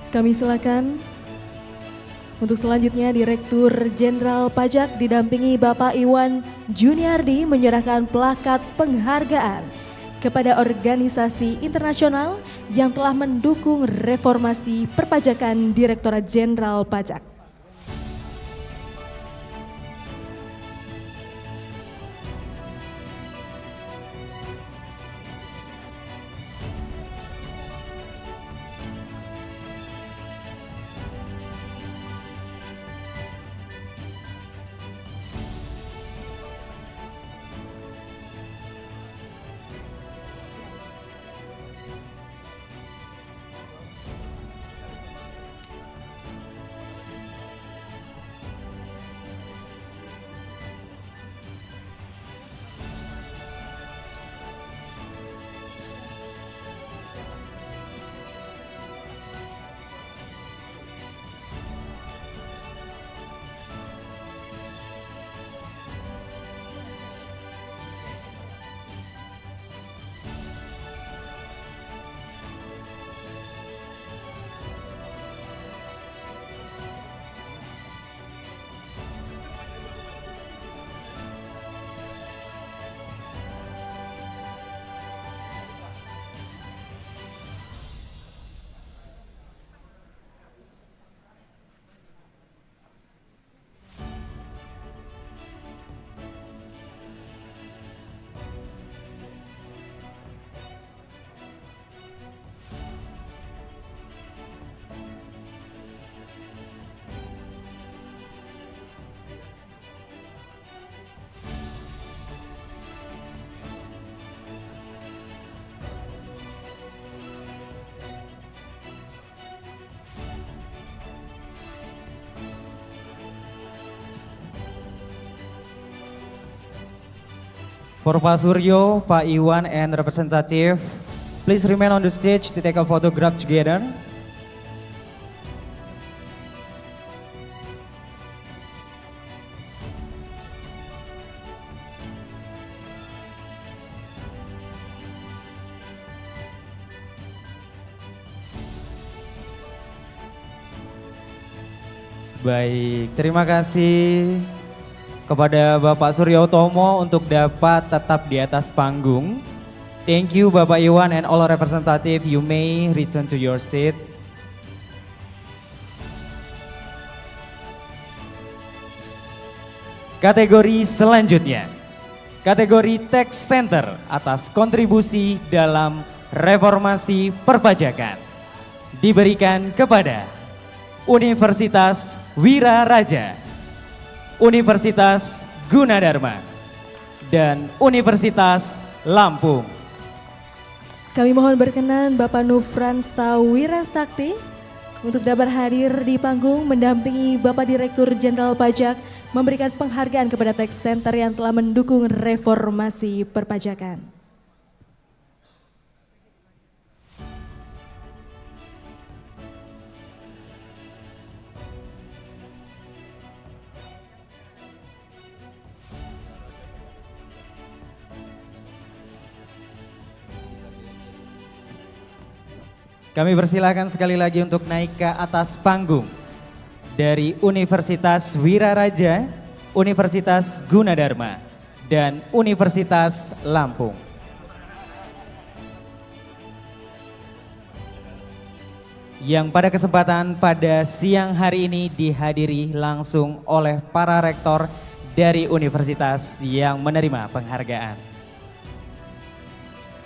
Kami silakan untuk selanjutnya Direktur Jenderal Pajak didampingi Bapak Iwan Juniardi menyerahkan plakat penghargaan kepada organisasi internasional yang telah mendukung reformasi perpajakan Direktorat Jenderal Pajak. For Pak Suryo, Pak Iwan, and representative, please remain on the stage to take a photograph together. Baik, terima kasih kepada Bapak Suryo Utomo untuk dapat tetap di atas panggung. Thank you Bapak Iwan and all representative, you may return to your seat. Kategori selanjutnya, kategori Tax Center atas kontribusi dalam reformasi perpajakan diberikan kepada Universitas Wiraraja, Universitas Gunadarma, dan Universitas Lampung. Kami mohon berkenan Bapak Nufran Stawira Sakti untuk dapat hadir di panggung mendampingi Bapak Direktur Jenderal Pajak memberikan penghargaan kepada Tax Center yang telah mendukung reformasi perpajakan. Kami persilakan sekali lagi untuk naik ke atas panggung dari Universitas Wiraraja Universitas Gunadarma, dan Universitas Lampung. Yang pada kesempatan pada siang hari ini dihadiri langsung oleh para rektor dari universitas yang menerima penghargaan.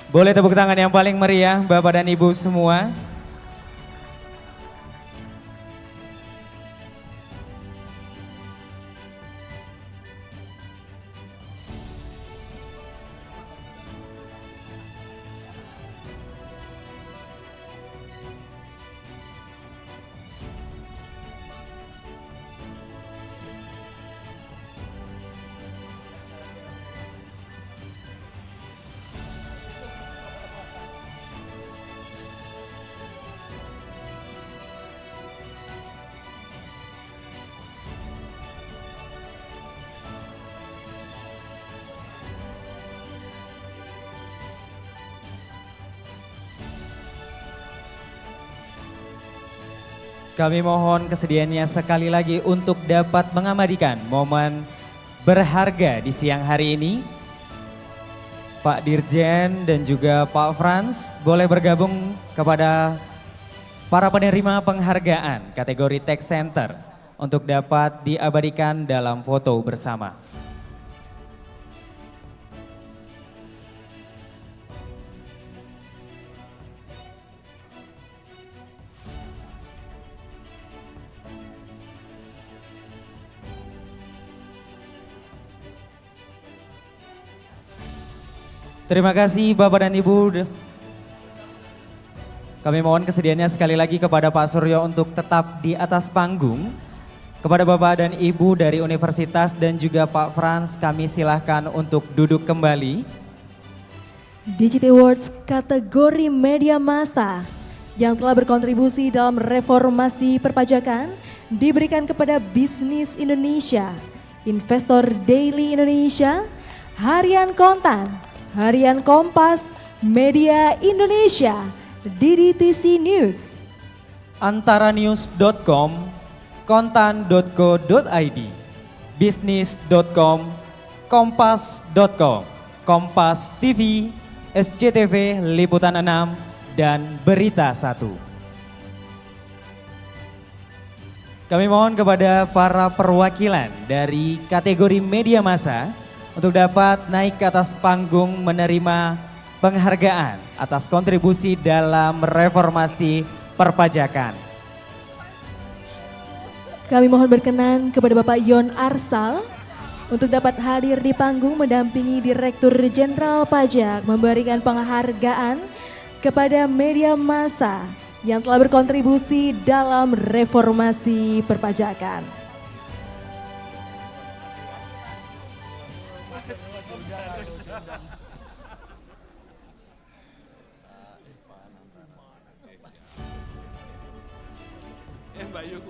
Boleh tepuk tangan yang paling meriah Bapak dan Ibu semua. Kami mohon kesediaannya sekali lagi untuk dapat mengabadikan momen berharga di siang hari ini. Pak Dirjen dan juga Pak Frans boleh bergabung kepada para penerima penghargaan kategori Tech Center untuk dapat diabadikan dalam foto bersama. Terima kasih Bapak dan Ibu. Kami mohon kesediaannya sekali lagi kepada Pak Suryo untuk tetap di atas panggung. Kepada Bapak dan Ibu dari Universitas dan juga Pak Frans, kami silahkan untuk duduk kembali. Digit Awards kategori media massa yang telah berkontribusi dalam reformasi perpajakan diberikan kepada Bisnis Indonesia, Investor Daily Indonesia, Harian Kontan, Harian Kompas, Media Indonesia, DDTC News, antaranews.com, kontan.co.id, bisnis.com, kompas.com, Kompas TV, SCTV, Liputan 6, dan Berita 1. Kami mohon kepada para perwakilan dari kategori media massa untuk dapat naik ke atas panggung menerima penghargaan atas kontribusi dalam reformasi perpajakan. Kami mohon berkenan kepada Bapak Yon Arsal untuk dapat hadir di panggung mendampingi Direktur Jenderal Pajak memberikan penghargaan kepada media massa yang telah berkontribusi dalam reformasi perpajakan. Mbak Yu.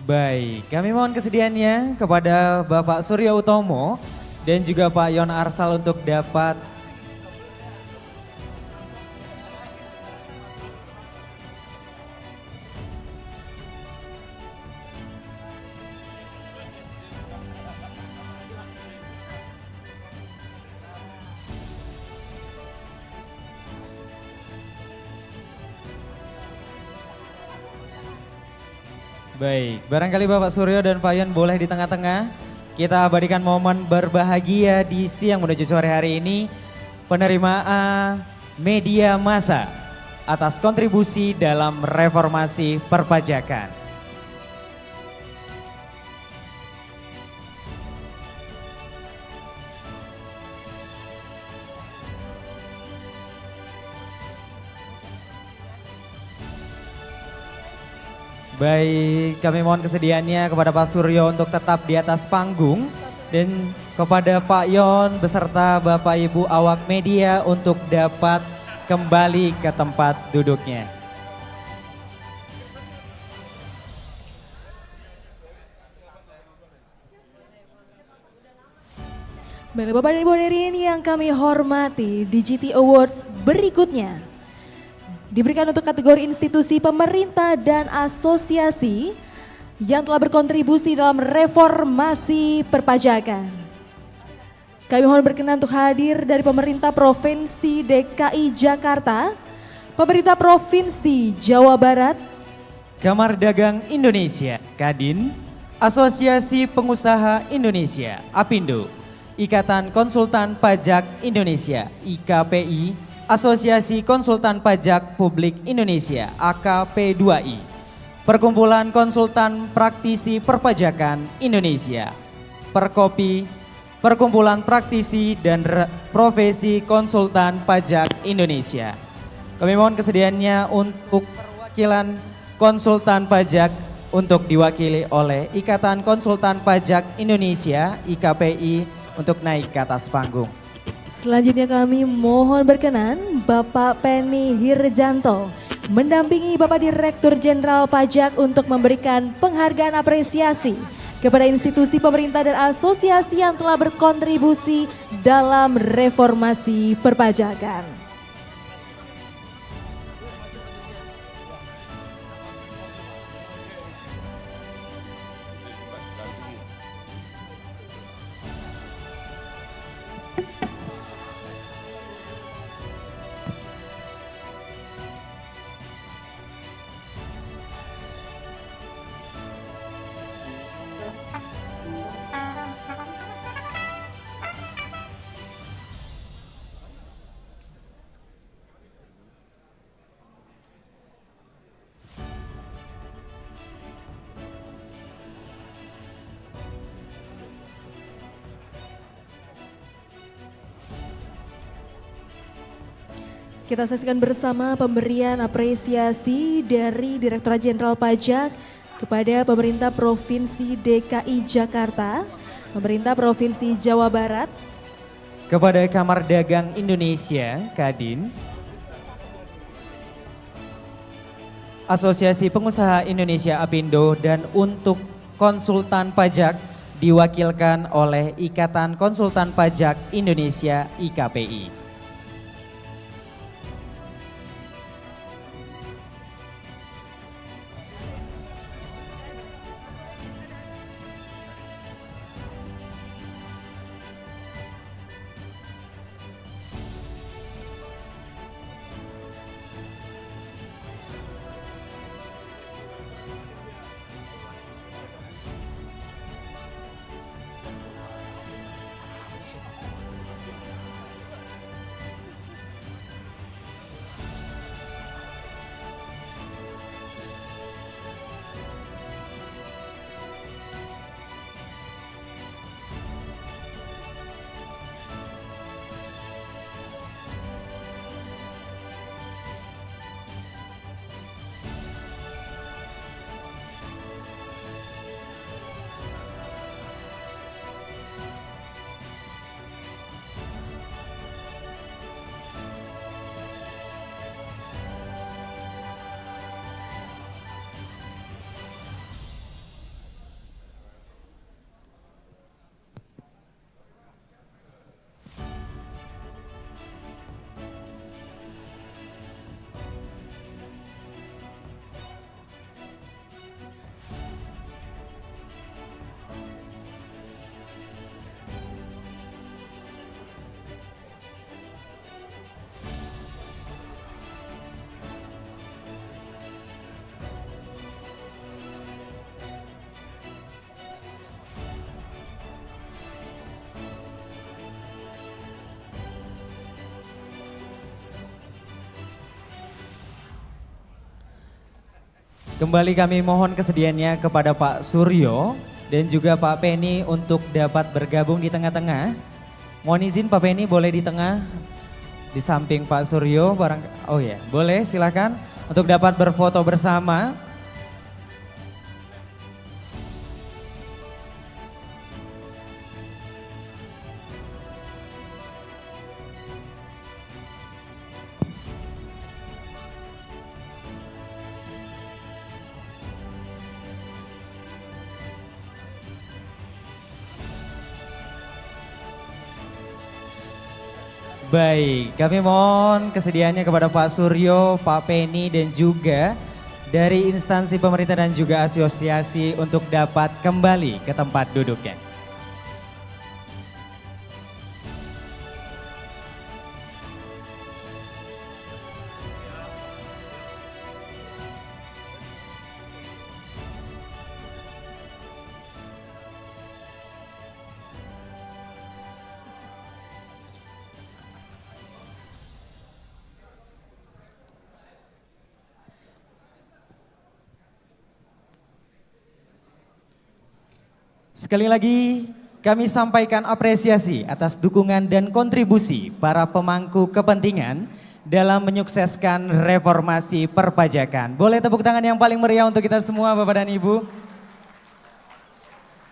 Baik, kami mohon kesediaannya kepada Bapak Suryo Utomo dan juga Pak Yon Arsal untuk dapat Baik, barangkali Bapak Suryo dan Pak Yon boleh di tengah-tengah. Kita abadikan momen berbahagia di siang menuju sore hari ini. Penerimaan media massa atas kontribusi dalam reformasi perpajakan. Baik, kami mohon kesediaannya kepada Pak Suryo untuk tetap di atas panggung dan kepada Pak Yon beserta Bapak Ibu awak media untuk dapat kembali ke tempat duduknya. Baiklah Bapak dan Ibu hadirin yang kami hormati, di GT Awards berikutnya diberikan untuk kategori institusi pemerintah dan asosiasi yang telah berkontribusi dalam reformasi perpajakan. Kami mohon berkenan untuk hadir dari pemerintah Provinsi DKI Jakarta, pemerintah Provinsi Jawa Barat, Kamar Dagang Indonesia, Kadin, Asosiasi Pengusaha Indonesia, APindo, Ikatan Konsultan Pajak Indonesia, IKPI, Asosiasi Konsultan Pajak Publik Indonesia (AKP2I), Perkumpulan Konsultan Praktisi Perpajakan Indonesia (Perkopi), Perkumpulan Praktisi dan Profesi Konsultan Pajak Indonesia. Kami mohon kesediaannya untuk perwakilan konsultan pajak untuk diwakili oleh Ikatan Konsultan Pajak Indonesia (IKPI) untuk naik ke atas panggung. Selanjutnya kami mohon berkenan Bapak Penny Hirjanto mendampingi Bapak Direktur Jenderal Pajak untuk memberikan penghargaan apresiasi kepada institusi pemerintah dan asosiasi yang telah berkontribusi dalam reformasi perpajakan. Kita saksikan bersama pemberian apresiasi dari Direktorat Jenderal Pajak kepada pemerintah Provinsi DKI Jakarta, pemerintah Provinsi Jawa Barat, kepada Kamar Dagang Indonesia, Kadin, Asosiasi Pengusaha Indonesia APindo, dan untuk konsultan pajak diwakilkan oleh Ikatan Konsultan Pajak Indonesia (IKPI). Kembali kami mohon kesediaannya kepada Pak Suryo dan juga Pak Penny untuk dapat bergabung di tengah-tengah. Mohon izin Pak Penny boleh di tengah, di samping Pak Suryo. Oh ya, boleh silakan untuk dapat berfoto bersama. Baik, kami mohon kesediaannya kepada Pak Suryo, Pak Penny dan juga dari instansi pemerintah dan juga asosiasi untuk dapat kembali ke tempat duduknya. Sekali lagi kami sampaikan apresiasi atas dukungan dan kontribusi para pemangku kepentingan dalam menyukseskan reformasi perpajakan. Boleh tepuk tangan yang paling meriah untuk kita semua Bapak dan Ibu.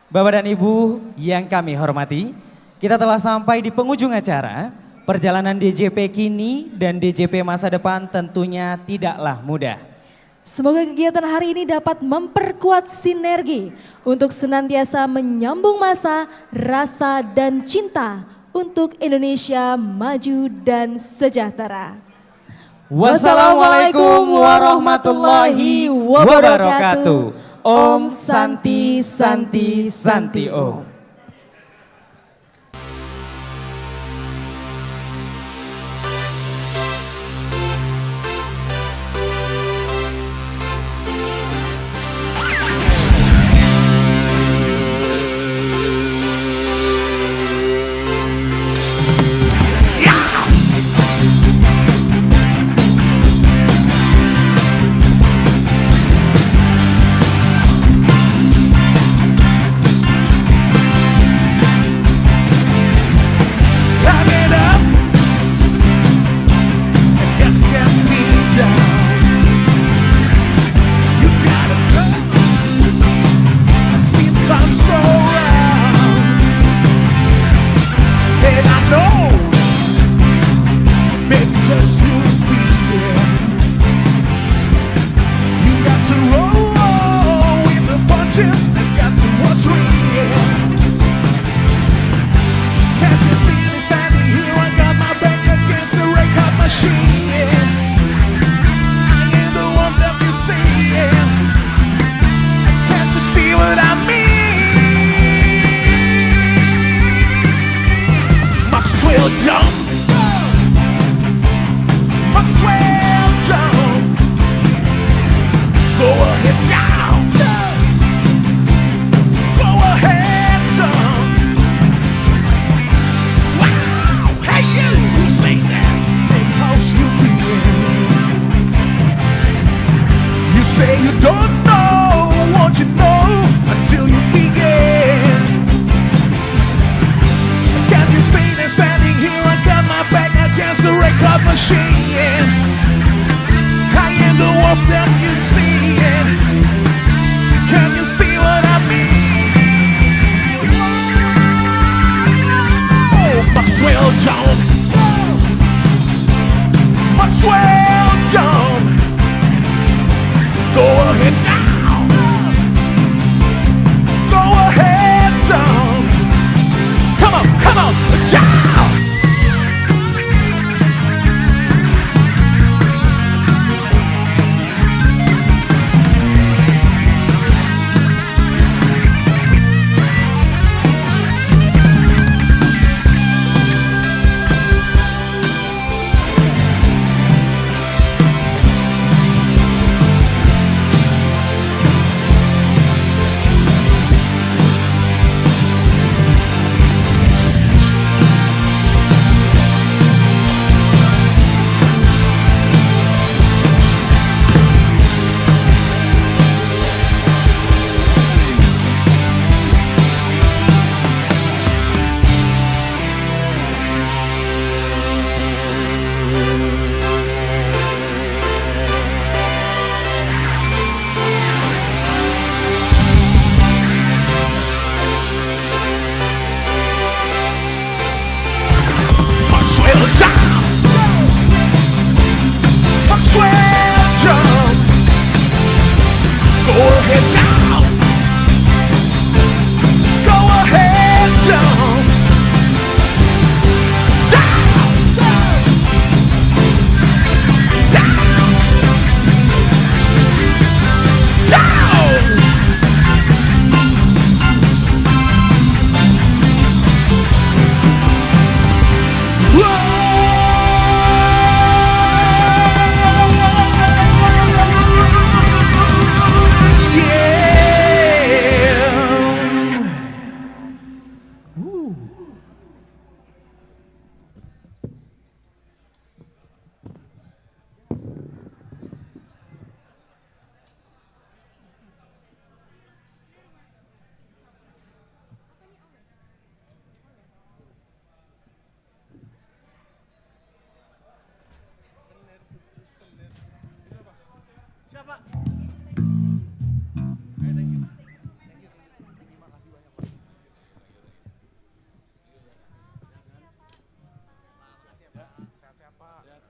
Bapak dan Ibu yang kami hormati, kita telah sampai di penghujung acara. Perjalanan DJP kini dan DJP masa depan tentunya tidaklah mudah. Semoga kegiatan hari ini dapat memperkuat sinergi untuk senantiasa menyambung masa, rasa dan cinta untuk Indonesia maju dan sejahtera. Wassalamualaikum warahmatullahi wabarakatuh. Om Santi Santi Santi Om.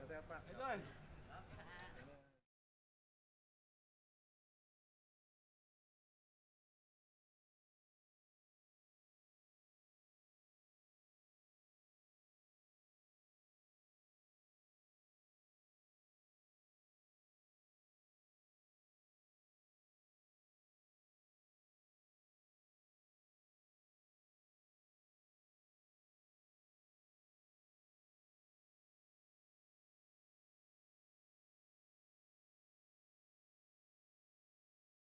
sehat Pak.